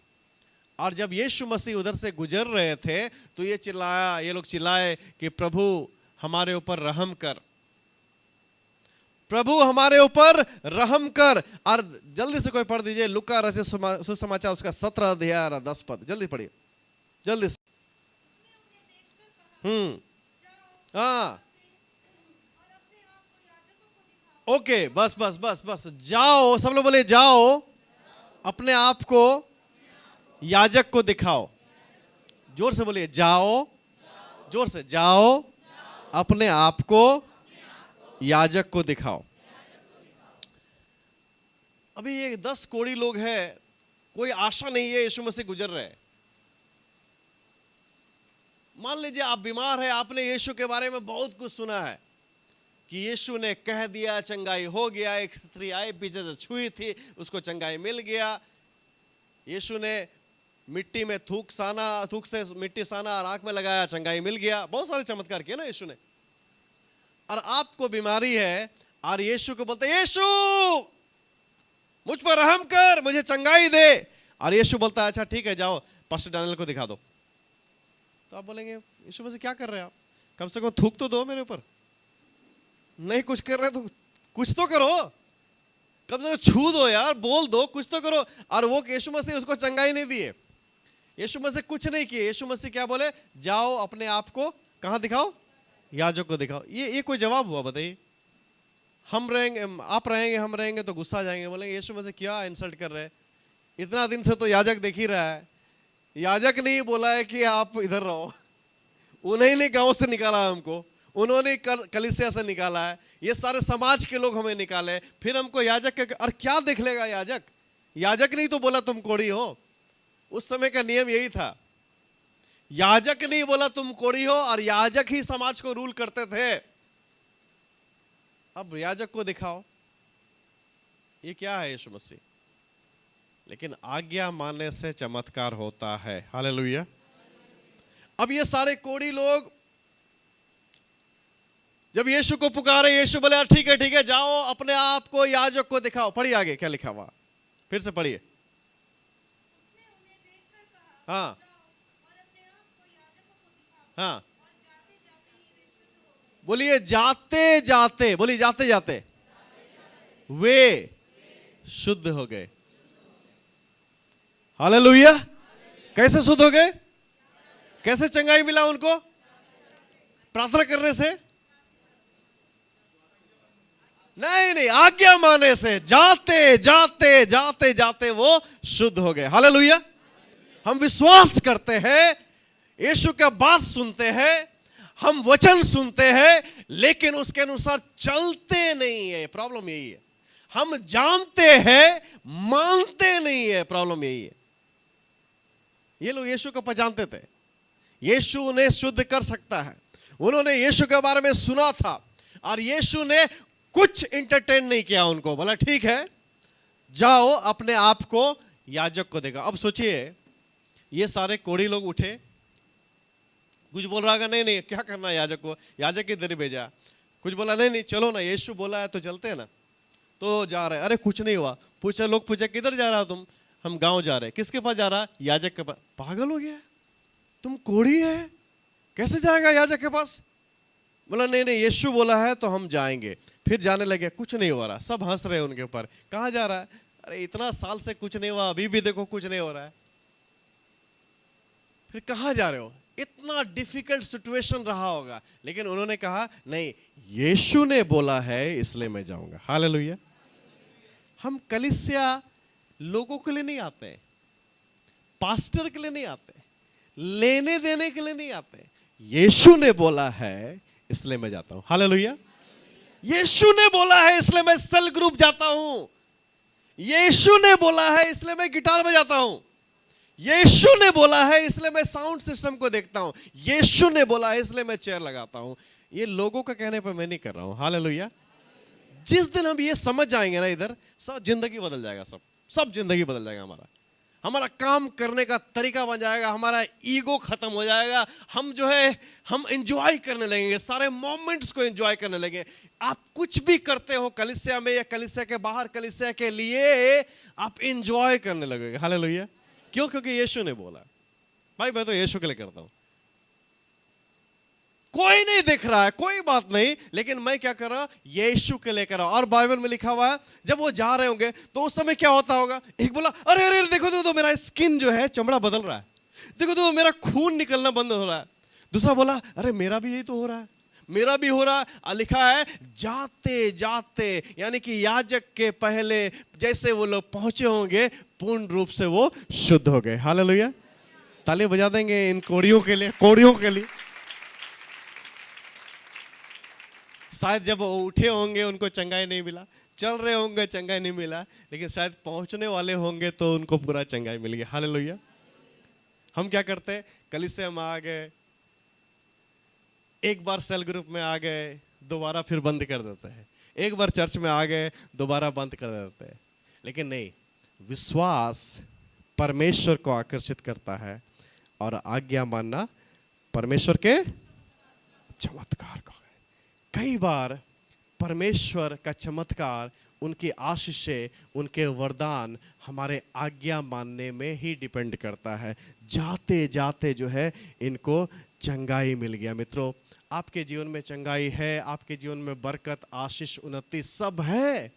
और जब यीशु मसीह उधर से गुजर रहे थे, तो ये लोग चिल्लाए कि प्रभु हमारे ऊपर रहम कर, प्रभु हमारे ऊपर रहम कर। और जल्दी से कोई पढ़ दीजिए लूका रचित सुसमाचार उसका 17 अध्याय 10 पद, जल्दी पढ़िए, जल्दी से। हाँ, ओके, बस बस बस बस, जाओ, सब लोग बोले जाओ, अपने आप को याजक को दिखाओ। जोर से बोलिए, जाओ, जोर से, जाओ, अपने आप को याजक को दिखाओ। अभी ये 10 कोढ़ी लोग हैं, कोई आशा नहीं है, यीशु मसीह गुजर रहे। मान लीजिए आप बीमार है, आपने यीशु के बारे में बहुत कुछ सुना है कि यीशु ने कह दिया चंगाई हो गया, एक स्त्री आई पीछे से छुई थी, उसको चंगाई मिल गया। यीशु ने मिट्टी में थूक से मिट्टी साना और आंख में लगाया, चंगाई मिल गया। बहुत सारे चमत्कार किए ना यीशु ने। और आपको बीमारी है और यीशु को बोलते, यीशु मुझ पर रहम कर, मुझे चंगाई दे। और यीशु बोलता है, अच्छा ठीक है, जाओ पास्टर डैनियल को दिखा दो। तो आप बोलेंगे, यीशु मसीह क्या कर रहे हैं आप, कम से कम थूक तो दो मेरे ऊपर। नहीं कुछ कर रहे तो कुछ तो करो, कम से कम छू दो यार, बोल दो, कुछ तो करो। और वो यीशु मसीह उसको चंगाई नहीं दिए। यीशु मसीह कुछ नहीं किए। यीशु मसीह क्या बोले? जाओ अपने आप को कहां दिखाओ? याजक को दिखाओ। ये कोई जवाब हुआ? बताइए। हम रहेंगे, आप रहेंगे, हम रहेंगे तो गुस्सा जाएंगे, बोलेंगे यीशु मसीह क्या इंसल्ट कर रहे हैं, इतना दिन से तो याजक देख ही रहा है। याजक नहीं बोला है कि आप इधर रहो, उन्हीं ने गांव से निकाला हमको, उन्होंने कलीसिया से निकाला है, ये सारे समाज के लोग हमें निकाले, फिर हमको याजक के और क्या देख लेगा याजक? याजक नहीं तो बोला तुम कोढ़ी हो। उस समय का नियम यही था, याजक नहीं बोला तुम कोढ़ी हो, और याजक ही समाज को रूल करते थे। अब याजक को दिखाओ, ये क्या है यीशु मसीह? लेकिन आज्ञा मानने से चमत्कार होता है। हालेलुया। अब ये सारे कोढ़ी लोग जब यीशु को पुकारे, यीशु बोले ठीक है जाओ अपने आप को याजक को दिखाओ। पढ़िए आगे क्या लिखा हुआ, फिर से पढ़िए। हाँ हाँ, बोलिए जाते जाते, बोलिए जाते जाते वे शुद्ध हो गए। हालेलुया। कैसे शुद्ध हो गए? कैसे चंगाई मिला उनको? प्रार्थना करने से नहीं, आज्ञा मानने से। जाते जाते जाते जाते वो शुद्ध हो गए। हालेलुया। हम विश्वास करते हैं, यीशु का बात सुनते हैं, हम वचन सुनते हैं, लेकिन उसके अनुसार चलते नहीं है। प्रॉब्लम यही है। हम जानते हैं, मानते नहीं है। प्रॉब्लम यही है। ये लोग यीशु को पहचानते थे, यीशु उन्हें शुद्ध कर सकता है, उन्होंने यीशु के बारे में सुना था, और यीशु ने कुछ इंटरटेन नहीं किया उनको। बोला ठीक है जाओ अपने आप को याजक को देगा। अब सोचिए, ये सारे कोढ़ी लोग उठे, कुछ बोल रहा है नहीं क्या करना है याजक को, याजक इधर ही भेजा। कुछ बोला नहीं चलो ना, यीशु बोला है तो चलते हैं ना, तो जा रहे। अरे कुछ नहीं हुआ। पूछा, लोग पूछा किधर जा रहा हो तुम? हम गांव जा रहे। किसके पास जा रहा? याजक के पास। पागल हो गया, तुम कोढ़ी है, कैसे जाएगा याजक के पास? बोला नहीं यीशु बोला है तो हम जाएंगे। फिर जाने लगे, कुछ नहीं हो रहा। सब हंस रहे उनके ऊपर। कहाँ जा रहा है? अरे इतना साल से कुछ नहीं हुआ, अभी भी देखो कुछ नहीं हो रहा है। फिर कहाँ जा रहे हो? इतना डिफिकल्ट सिचुएशन रहा होगा, लेकिन उन्होंने कहा नहीं, यीशु ने बोला है इसलिए मैं जाऊंगा। हालेलुया। हम कलीसिया लोगों के लिए नहीं आते, पास्टर के लिए नहीं आते, लेने देने के लिए नहीं आते। यीशु ने बोला है इसलिए मैं जाता हूं। हालेलुया। यीशु ने बोला है इसलिए मैं सेल ग्रुप जाता हूं। यीशु ने बोला है इसलिए मैं गिटार बजाता हूं। यीशु ने बोला है इसलिए मैं साउंड सिस्टम को देखता हूं। यीशु ने बोला है इसलिए मैं चेयर लगाता हूं। ये लोगों का कहने पर मैं नहीं कर रहा हूं। हालेलुया। जिस दिन हम ये समझ जाएंगे ना, इधर सब जिंदगी बदल जाएगा। सब जिंदगी बदल जाएगा। हमारा काम करने का तरीका बन जाएगा, हमारा ईगो खत्म हो जाएगा। हम जो है हम एंजॉय करने लगेंगे, सारे मोमेंट्स को एंजॉय करने लगेंगे। आप कुछ भी करते हो कलीसिया में या कलीसिया के बाहर, कलीसिया के लिए आप एंजॉय करने लगेंगे। हालेलुया। क्यों? क्योंकि यीशु ने बोला। भाई मैं तो यीशु के लिए करता हूं, कोई नहीं देख रहा है, कोई बात नहीं, लेकिन मैं क्या कर रहा हूं? यीशु के लिए कर रहा हूं। और बाइबल में लिखा हुआ है, जब वो जा रहे होंगे तो उस समय क्या होता होगा? एक बोला अरे अरे देखो मेरा स्किन जो है चमड़ा बदल रहा है, देखो मेरा खून निकलना बंद हो रहा है। दूसरा बोला अरे मेरा भी यही तो हो रहा है, मेरा भी हो रहा है। लिखा है जाते जाते, यानी कि याजक के पहले जैसे वो लोग पहुंचे होंगे, पूर्ण रूप से वो शुद्ध हो गए। हालेलुया। ताली बजा देंगे इन कोढ़ियों के लिए, कोढ़ियों के लिए। शायद जब वो उठे होंगे उनको चंगाई नहीं मिला, चल रहे होंगे चंगाई नहीं मिला, लेकिन शायद पहुंचने वाले होंगे तो उनको पूरा चंगाई मिल गया। हालेलुया। हम क्या करते हैं? कलीसिया में आ गए, एक बार सेल ग्रुप में आ गए, दोबारा फिर बंद कर देते हैं। एक बार चर्च में आ गए, दोबारा बंद कर देते हैं। लेकिन नहीं, विश्वास परमेश्वर को आकर्षित करता है, और आज्ञा मानना परमेश्वर के चमत्कार को है। कई बार परमेश्वर का चमत्कार, उनकी आशीषें, उनके वरदान हमारे आज्ञा मानने में ही डिपेंड करता है। जाते जाते जो है इनको चंगाई मिल गया। मित्रों, आपके जीवन में चंगाई है, आपके जीवन में बरकत, आशीष, उन्नति सब है,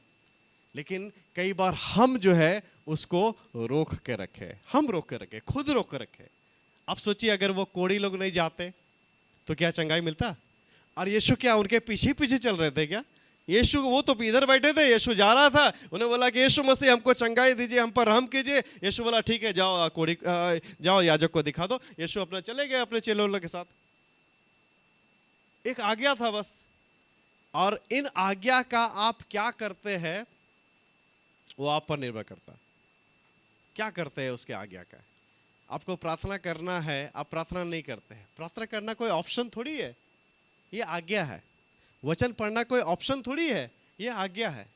लेकिन कई बार हम जो है उसको रोक के रखे, हम रोक के रखे, खुद रोक के रखे। आप सोचिए अगर वो कोढ़ी लोग नहीं जाते तो क्या चंगाई मिलता? और यीशु क्या उनके पीछे पीछे चल रहे थे क्या? यीशु वो तो इधर बैठे थे, यीशु जा रहा था, उन्हें बोला कि यीशु मसीह हमको चंगाई दीजिए, हम पर रहम कीजिए। यीशु बोला ठीक है, जाओ कोढ़ी जाओ याजक को दिखा दो। यीशु अपना चले गए अपने चेलों के साथ। एक आज्ञा था बस। और इन आज्ञा का आप क्या करते हैं वो आप पर निर्भर करता है। क्या करते हैं उसके आज्ञा का? आपको प्रार्थना करना है, आप प्रार्थना नहीं करते हैं। प्रार्थना करना कोई ऑप्शन थोड़ी है, ये आज्ञा है। वचन पढ़ना कोई ऑप्शन थोड़ी है, ये आज्ञा है।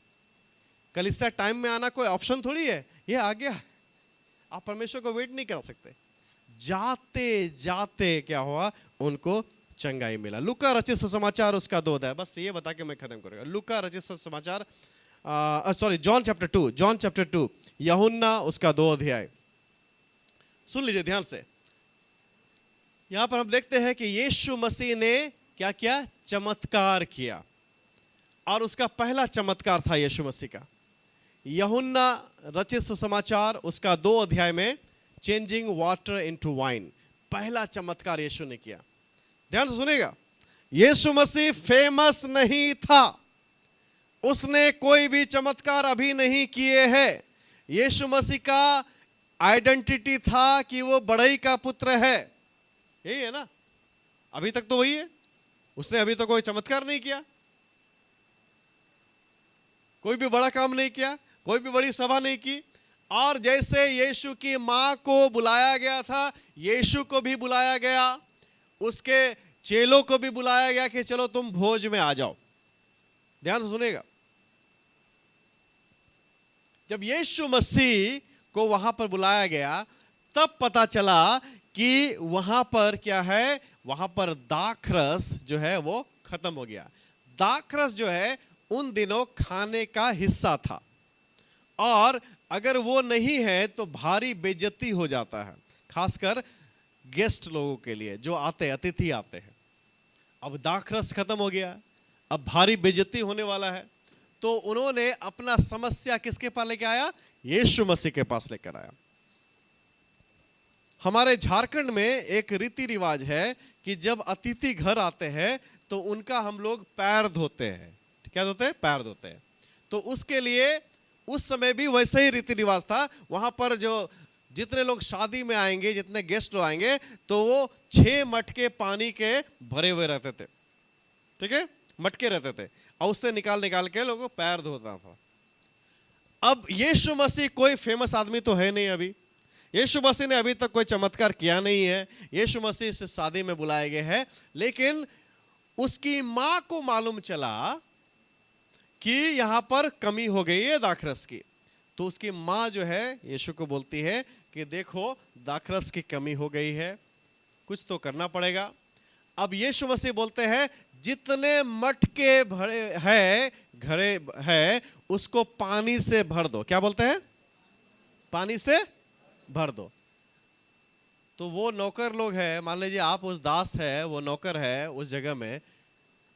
कलीसिया टाइम में आना कोई ऑप्शन थोड़ी है, ये आज्ञा है। आप परमेश्वर को वेट नहीं कर सकते। जाते जाते क्या हुआ? उनको चंगाई मिला। लूका रचित सुसमाचार उसका 2 अध्याय, बस ये बता के मैं खत्म करूंगा। लूका रचित सुसमाचार जॉन चैप्टर 2 यूहन्ना उसका 2 अध्याय। सुन लीजिए ध्यान से। यहां पर हम देखते हैं कि यीशु मसीह ने क्या किया? चमत्कार किया। और उसका पहला चमत्कार था यीशु मसीह का। यूहन्ना रचित सुसमाचार उसका 2 अध्याय में चेंजिंग वाटर इनटू वाइन, पहला चमत्कार यीशु ने किया। ध्यान से सुनेगा। यीशु मसीह फेमस नहीं था, उसने कोई भी चमत्कार अभी नहीं किए हैं। यीशु मसीह का आइडेंटिटी था कि वो बड़ई का पुत्र है, यही है ना? अभी तक तो वही है। उसने अभी तक कोई चमत्कार नहीं किया, कोई भी बड़ा काम नहीं किया, कोई भी बड़ी सभा नहीं की। और जैसे यीशु की मां को बुलाया गया था, यीशु को भी बुलाया गया, उसके चेलों को भी बुलाया गया कि चलो तुम भोज में आ जाओ। ध्यान से सुनेगा। जब यीशु मसीह को वहां पर बुलाया गया तब पता चला कि वहां पर क्या है? वहां पर दाखरस जो है वो खत्म हो गया। दाखरस जो है उन दिनों खाने का हिस्सा था, और अगर वो नहीं है तो भारी बेइज्जती हो जाता है, खासकर गेस्ट लोगों के लिए जो आते, अतिथि आते हैं। अब दाखरस खत्म हो गया, अब भारी बेइज्जती होने वाला है। तो उन्होंने अपना समस्या किसके पास लेके आया? यीशु मसीह के पास लेकर आया। हमारे झारखंड में एक रीति रिवाज है कि जब अतिथि घर आते हैं तो उनका हम लोग पैर धोते हैं। क्या धोते हैं? पैर धोते हैं। तो उसके लिए उस समय भी वैसे ही रीति रिवाज था। वहां पर जो जितने लोग शादी में आएंगे, जितने गेस्ट लोग आएंगे, तो वो 6 मटके पानी के भरे हुए रहते थे। ठीक है, मटके रहते थे, और उससे निकाल निकाल के लोगों को पैर धोता था। अब यीशु मसीह कोई फेमस आदमी तो है नहीं अभी, यीशु मसीह ने अभी तक कोई चमत्कार किया नहीं है। यीशु मसीह से शादी में बुलाए गए हैं, लेकिन उसकी मां को मालूम चला कि यहां पर कमी हो गई है दाखरस की। तो उसकी मां जो है यीशु को बोलती है कि देखो दाखरस की कमी हो गई है, कुछ तो करना पड़ेगा। अब यीशु मसीह बोलते हैं जितने मटके भरे है घरे है उसको पानी से भर दो। क्या बोलते हैं? पानी से भर दो। तो वो नौकर लोग है, मान लीजिए आप उस दास है, वो नौकर है उस जगह में,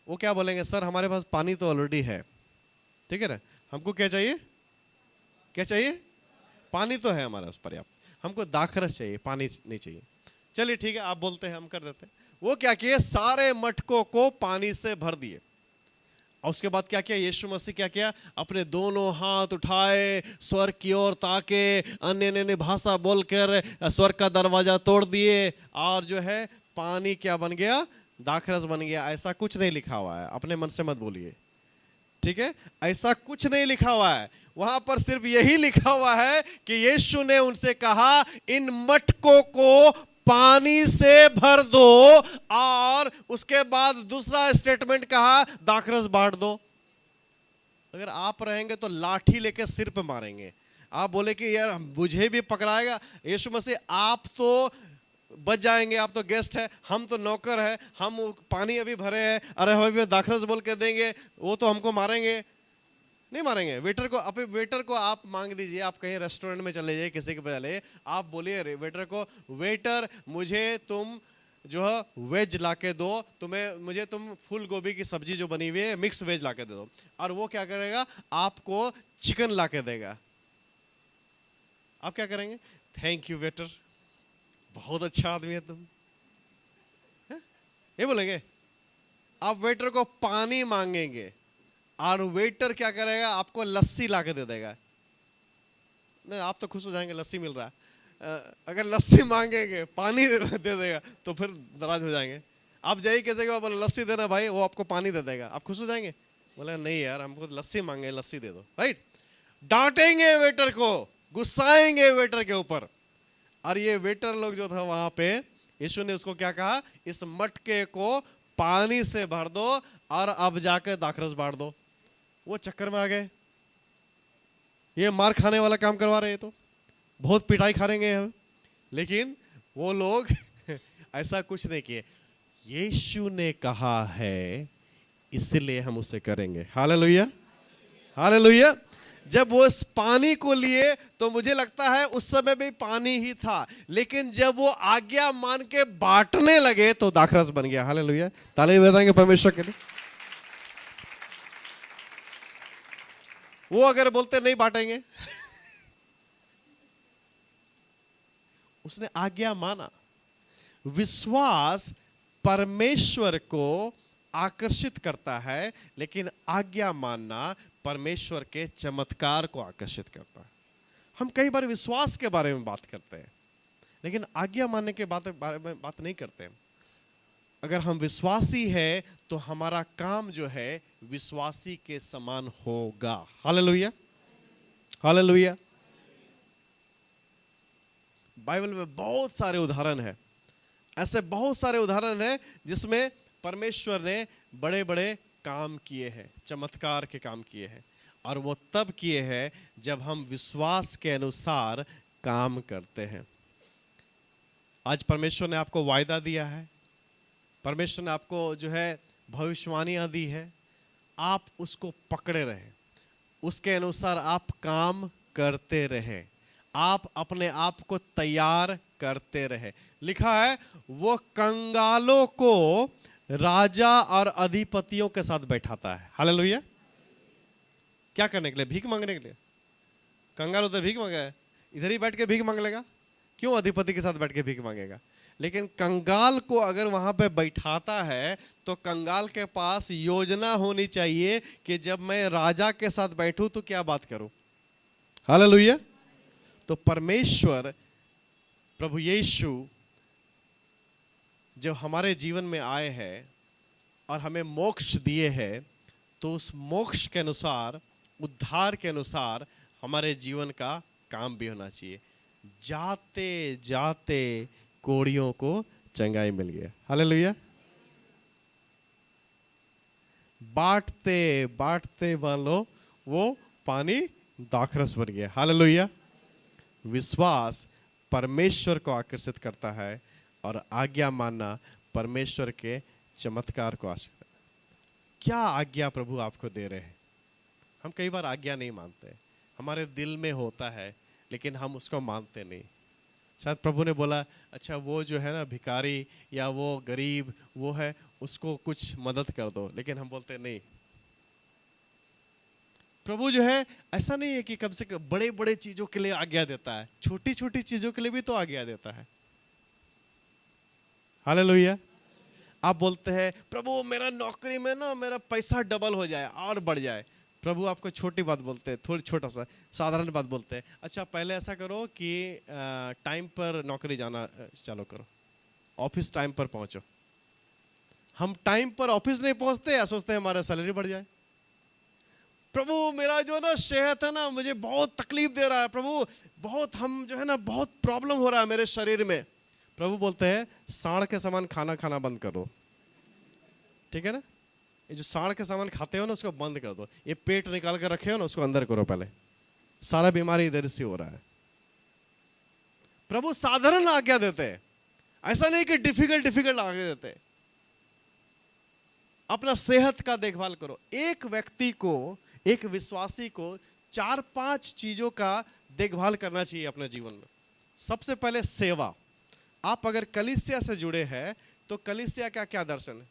वो क्या बोलेंगे? सर हमारे पास पानी तो ऑलरेडी है, ठीक है ना, हमको क्या चाहिए? क्या चाहिए? पानी तो है हमारे पास पर्याप्त, हमको दाखरस चाहिए, पानी नहीं चाहिए। चलिए ठीक है, आप बोलते हैं, हम कर देते हैं। वो क्या किए? सारे मटकों को पानी से भर दिए। और उसके बाद क्या किया? यीशु मसीह क्या किया? अपने दोनों हाथ उठाए, स्वर्ग की ओर ताके, अन्य भाषा बोलकर स्वर्ग का दरवाजा तोड़ दिए, और जो है पानी क्या बन गया? दाखरस बन गया। ऐसा कुछ नहीं लिखा हुआ है, अपने मन से मत बोलिए, ठीक है? ऐसा कुछ नहीं लिखा हुआ है। वहां पर सिर्फ यही लिखा हुआ है कि यीशु ने उनसे कहा इन मटकों को पानी से भर दो, और उसके बाद दूसरा स्टेटमेंट कहा दाखरस बांट दो। अगर आप रहेंगे तो लाठी लेके सिर पे मारेंगे। आप बोले कि यार मुझे भी पकड़ाएगा। यीशु मसीह आप तो बच जाएंगे, आप तो गेस्ट है, हम तो नौकर है, हम पानी अभी भरे हैं, अरे हमें दाखरस बोल के देंगे, वो तो हमको मारेंगे। नहीं मारेंगे। वेटर को आप मांग लीजिए, आप कहीं रेस्टोरेंट में चले जाइए, किसी के पहले आप बोलिए वेटर को, वेटर मुझे तुम जो है वेज लाके दो, मुझे तुम फूल गोभी की सब्जी जो बनी हुई है मिक्स वेज लाके दे दो। और वो क्या करेगा? आपको चिकन लाके देगा। आप क्या करेंगे? थैंक यू वेटर, बहुत अच्छा आदमी है तुम, ये बोलेंगे। आप वेटर को पानी मांगेंगे और वेटर क्या करेगा, आपको लस्सी ला के दे देगा। नहीं, आप तो खुश हो जाएंगे, लस्सी मिल रहा है। अगर लस्सी मांगेंगे पानी दे देगा तो फिर नाराज हो जाएंगे। आप जाइए कैसे कि बोले लस्सी देना भाई, वो आपको पानी दे देगा, आप खुश हो जाएंगे। बोले नहीं यार, हमको लस्सी मांगे, लस्सी दे दो, राइट। डांटेंगे वेटर को, गुस्साएंगे वेटर के ऊपर। और ये वेटर लोग जो था वहां पे, यीशु ने उसको क्या कहा, इस मटके को पानी से भर दो और अब जाकर दाखरस बांट दो। वो चक्कर में आ गए, ये मार खाने वाला काम करवा रहे, तो बहुत पिटाई खाएंगे हम। लेकिन वो लोग ऐसा कुछ नहीं किए। यीशु ने कहा है इसलिए हम उसे करेंगे। Hallelujah, hallelujah. जब वो इस पानी को लिए तो मुझे लगता है उस समय भी पानी ही था, लेकिन जब वो आज्ञा मान के बांटने लगे तो दाखरस बन गया। हालेलुया, ताली बजाएंगे परमेश्वर के लिए। वो अगर बोलते नहीं बांटेंगे, उसने आज्ञा माना। विश्वास परमेश्वर को आकर्षित करता है, लेकिन आज्ञा मानना परमेश्वर के चमत्कार को आकर्षित करता है। हम कई बार विश्वास के बारे में बात करते हैं, लेकिन आज्ञा मानने के बारे में बात नहीं करते। अगर हम विश्वासी है तो हमारा काम जो है विश्वासी के समान होगा। Hallelujah, hallelujah. बाइबल में बहुत सारे उदाहरण है, ऐसे बहुत सारे उदाहरण है जिसमें परमेश्वर ने बड़े बड़े काम किए हैं, चमत्कार के काम किए हैं। और वो तब किए हैं जब हम विश्वास के अनुसार काम करते हैं। आज परमेश्वर ने आपको वायदा दिया है, परमेश्वर ने आपको जो है भविष्यवाणियां दी है, आप उसको पकड़े रहे, उसके अनुसार आप काम करते रहे, आप अपने आप को तैयार करते रहे। लिखा है वो कंगालों को राजा और अधिपतियों के साथ बैठाता है। हालेलुया। क्या करने के लिए? भीख मांगने के लिए। कंगाल उधर भीख मांगा है, इधर ही बैठ के भीख मांग लेगा? क्यों अधिपति के साथ बैठ के भीख मांगेगा? लेकिन कंगाल को अगर वहां पे बैठाता है तो कंगाल के पास योजना होनी चाहिए कि जब मैं राजा के साथ बैठूं तो क्या बात करूं। हालेलुया। तो परमेश्वर प्रभु यीशु जब हमारे जीवन में आए हैं और हमें मोक्ष दिए हैं, तो उस मोक्ष के अनुसार, उद्धार के अनुसार हमारे जीवन का काम भी होना चाहिए। जाते जाते कोड़ियों को चंगाई मिल गया। हालेलुया। बांटते बांटते वालों वो पानी दाखरस बन गया। हालेलुया। विश्वास परमेश्वर को आकर्षित करता है और आज्ञा मानना परमेश्वर के चमत्कार को आकर्षित करता है। क्या आज्ञा प्रभु आपको दे रहे हैं? हम कई बार आज्ञा नहीं मानते, हमारे दिल में होता है लेकिन हम उसको मानते नहीं। शायद प्रभु ने बोला अच्छा वो जो है ना भिखारी या वो गरीब वो है, उसको कुछ मदद कर दो, लेकिन हम बोलते नहीं। प्रभु जो है ऐसा नहीं है कि कम से कम बड़े बड़े चीजों के लिए आज्ञा देता है, छोटी छोटी चीजों के लिए भी तो आज्ञा देता है। हालेलुया। आप बोलते हैं प्रभु मेरा नौकरी में ना मेरा पैसा डबल हो जाए और बढ़ जाए। प्रभु आपको छोटी बात बोलते हैं, थोड़ी छोटा सा साधारण बात बोलते हैं। अच्छा पहले ऐसा करो कि टाइम पर नौकरी जाना चालू करो, ऑफिस टाइम पर पहुंचो। हम टाइम पर ऑफिस नहीं पहुंचते या सोचते हैं हमारा सैलरी बढ़ जाए। प्रभु मेरा जो ना सेहत है ना मुझे बहुत तकलीफ दे रहा है, प्रभु बहुत हम जो है ना बहुत प्रॉब्लम हो रहा है मेरे शरीर में। प्रभु बोलते हैं सांड के समान खाना खाना बंद करो। ठीक है ना, ये जो सांड के सामान खाते हो ना उसको बंद कर दो। ये पेट निकाल कर रखे हो ना उसको अंदर करो पहले, सारा बीमारी इधर से हो रहा है। प्रभु साधारण आज्ञा देते हैं, ऐसा नहीं कि डिफिकल्ट आज्ञा देते। अपना सेहत का देखभाल करो। एक व्यक्ति को, एक विश्वासी को 4-5 चीजों का देखभाल करना चाहिए अपने जीवन में। सबसे पहले सेवा। आप अगर कलीसिया से जुड़े हैं तो कलीसिया का क्या दर्शन है,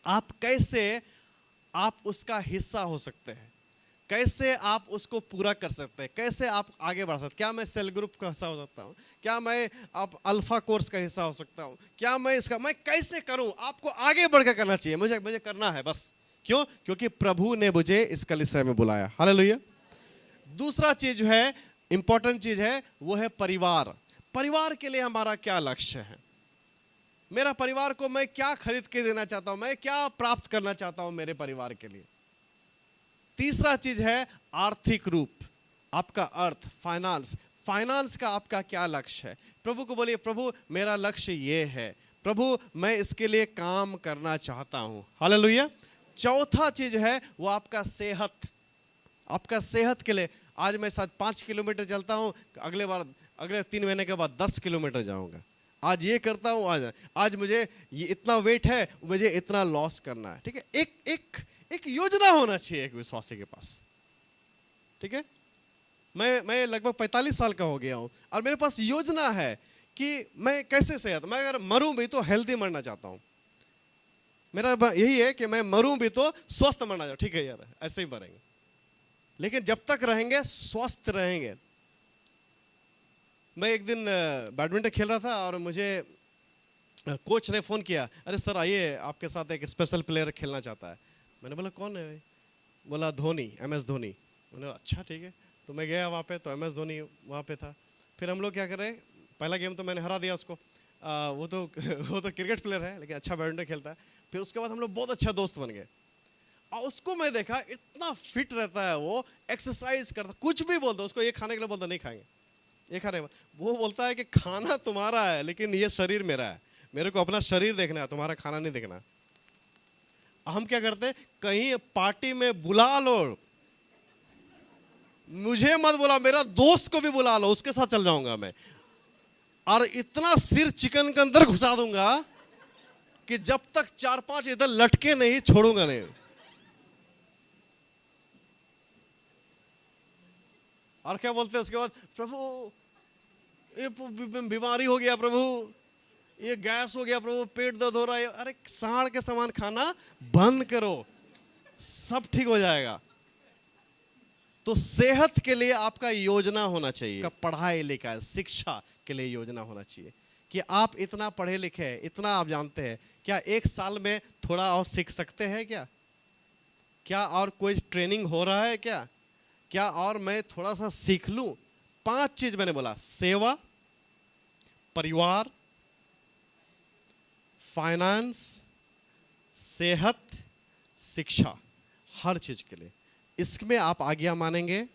आप कैसे आप उसका हिस्सा हो सकते हैं, कैसे आप उसको पूरा कर सकते हैं, कैसे आप आगे बढ़ सकते हैं। क्या मैं सेल ग्रुप का हिस्सा हो सकता हूँ, क्या मैं आप अल्फा कोर्स का हिस्सा हो सकता हूँ, क्या मैं इसका मैं कैसे करूँ। आपको आगे बढ़ के करना चाहिए, मुझे मुझे करना है बस। क्यों? क्योंकि प्रभु ने मुझे इस कलीसिया में बुलाया। हालेलुया। दूसरा चीज जो है, इंपॉर्टेंट चीज है, वो है परिवार। परिवार के लिए हमारा क्या लक्ष्य है, मेरा परिवार को मैं क्या खरीद के देना चाहता हूं, मैं क्या प्राप्त करना चाहता हूं मेरे परिवार के लिए। तीसरा चीज है आर्थिक रूप, आपका अर्थ, फाइनेंस। फाइनेंस का आपका क्या लक्ष्य है। प्रभु को बोलिए, प्रभु मेरा लक्ष्य ये है, प्रभु मैं इसके लिए काम करना चाहता हूं। हालेलुया। चौथा चीज है वो आपका सेहत, आपका सेहत के लिए। आज मैं शायद 5 किलोमीटर चलता हूं, अगले बार अगले 3 महीने के बाद 10 किलोमीटर जाऊंगा। आज ये करता हूं, आज मुझे ये इतना वेट है, मुझे इतना लॉस करना है। ठीक है, एक योजना होना चाहिए एक विश्वासी के पास। ठीक है, मैं लगभग 45 साल का हो गया हूं और मेरे पास योजना है कि मैं कैसे सेहत, मैं अगर मरूं भी तो हेल्दी मरना चाहता हूं। मेरा यही है कि मैं मरूं भी तो स्वस्थ मरना चाहता हूं। ठीक है यार, ऐसे ही मरेंगे, लेकिन जब तक रहेंगे स्वस्थ रहेंगे। मैं एक दिन बैडमिंटन खेल रहा था और मुझे कोच ने फ़ोन किया, अरे सर आइए आपके साथ एक स्पेशल प्लेयर खेलना चाहता है। मैंने बोला कौन है? बोला धोनी, MS धोनी। मैंने बोला अच्छा ठीक है। तो मैं गया वहाँ पे, तो MS धोनी वहाँ पे था। फिर हम लोग क्या कर रहे, पहला गेम तो मैंने हरा दिया उसको। वो तो क्रिकेट प्लेयर है लेकिन अच्छा बैडमिंटन खेलता है। फिर उसके बाद हम लोग बहुत अच्छा दोस्त बन गए और उसको मैं देखा इतना फिट रहता है, वो एक्सरसाइज करता, कुछ भी बोल दो उसको, ये खाने के लिए बोलता नहीं खाएंगे, ये खाने। वो बोलता है कि खाना तुम्हारा है लेकिन ये शरीर मेरा है, मेरे को अपना शरीर देखना है, तुम्हारा खाना नहीं देखना। हम क्या करते, कहीं पार्टी में बुला लो, मुझे मत बुला, मेरा दोस्त को भी बुला लो, उसके साथ चल जाऊंगा मैं, और इतना सिर चिकन के अंदर घुसा दूंगा कि जब तक 4-5 इधर लटके नहीं छोड़ूंगा नहीं। और क्या बोलते हैं उसके बाद, प्रभु ये बीमारी हो गया, प्रभु ये गैस हो गया, प्रभु पेट दर्द हो रहा है। अरे सांड के सामान खाना बंद करो, सब ठीक हो जाएगा। तो सेहत के लिए आपका योजना होना चाहिए, पढ़ाई लिखाई शिक्षा के लिए योजना होना चाहिए कि आप इतना पढ़े लिखे, इतना आप जानते हैं, क्या एक साल में थोड़ा और सीख सकते हैं क्या और कोई ट्रेनिंग हो रहा है क्या और मैं थोड़ा सा सीख लूं। 5 चीज मैंने बोला, सेवा, परिवार, फाइनेंस, सेहत, शिक्षा, हर चीज के लिए। इसमें आप आज्ञा मानेंगे,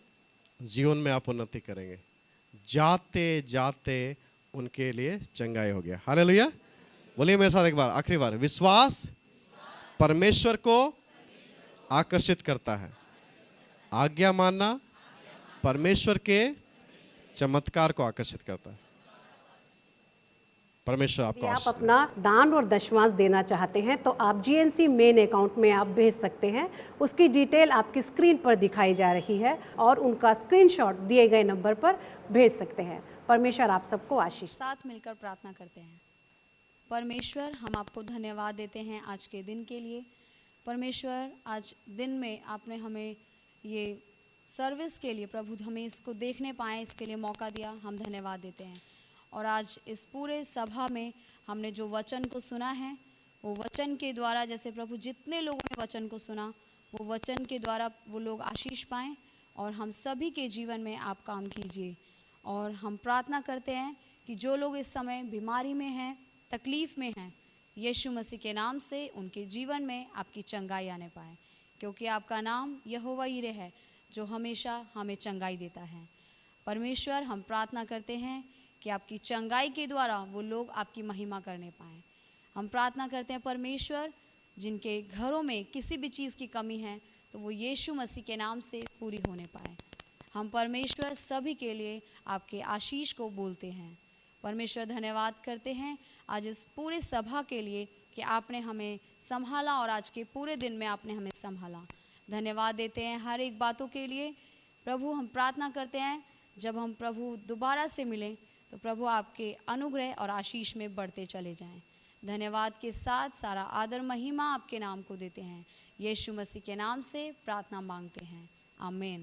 जीवन में आप उन्नति करेंगे, जाते जाते उनके लिए चंगाई हो गया। हालेलुया। बोलिए मेरे साथ एक बार, आखिरी बार, विश्वास परमेश्वर को आकर्षित करता है, आज्ञा मानना परमेश्वर के चमत्कार को आकर्षित करता है। परमेश्वर आपको यदि आप आशीष दे। अपना दान और दशमांश देना चाहते हैं तो आप GNC मेन अकाउंट में आप भेज सकते हैं। उसकी डिटेल आपकी स्क्रीन पर दिखाई जा रही है और उनका स्क्रीनशॉट दिए गए नंबर पर भेज सकते हैं। परमेश्वर आप सबको आशीष। साथ मिलकर प्रार्थना करते हैं। परमेश्वर, हम आपको धन्यवाद देते हैं आज के दिन के लिए। परमेश्वर, आज दिन में आपने हमें ये सर्विस के लिए, प्रभु हमें इसको देखने पाए, इसके लिए मौका दिया, हम धन्यवाद देते हैं। और आज इस पूरे सभा में हमने जो वचन को सुना है, वो वचन के द्वारा, जैसे प्रभु जितने लोगों ने वचन को सुना, वो वचन के द्वारा वो लोग आशीष पाएँ और हम सभी के जीवन में आप काम कीजिए। और हम प्रार्थना करते हैं कि जो लोग इस समय बीमारी में हैं, तकलीफ़ में हैं, यीशु मसीह के नाम से उनके जीवन में आपकी चंगाई आने पाए, क्योंकि आपका नाम यहोवा यीरे है जो हमेशा हमें चंगाई देता है। परमेश्वर, हम प्रार्थना करते हैं कि आपकी चंगाई के द्वारा वो लोग आपकी महिमा करने पाएँ। हम प्रार्थना करते हैं परमेश्वर, जिनके घरों में किसी भी चीज़ की कमी है तो वो यीशु मसीह के नाम से पूरी होने पाए। हम परमेश्वर सभी के लिए आपके आशीष को बोलते हैं। परमेश्वर, धन्यवाद करते हैं आज इस पूरे सभा के लिए कि आपने हमें संभाला और आज के पूरे दिन में आपने हमें संभाला। धन्यवाद देते हैं हर एक बातों के लिए। प्रभु, हम प्रार्थना करते हैं जब हम प्रभु दोबारा से मिलें तो प्रभु आपके अनुग्रह और आशीष में बढ़ते चले जाएं। धन्यवाद के साथ सारा आदर महिमा आपके नाम को देते हैं। यीशु मसीह के नाम से प्रार्थना मांगते हैं, आमीन।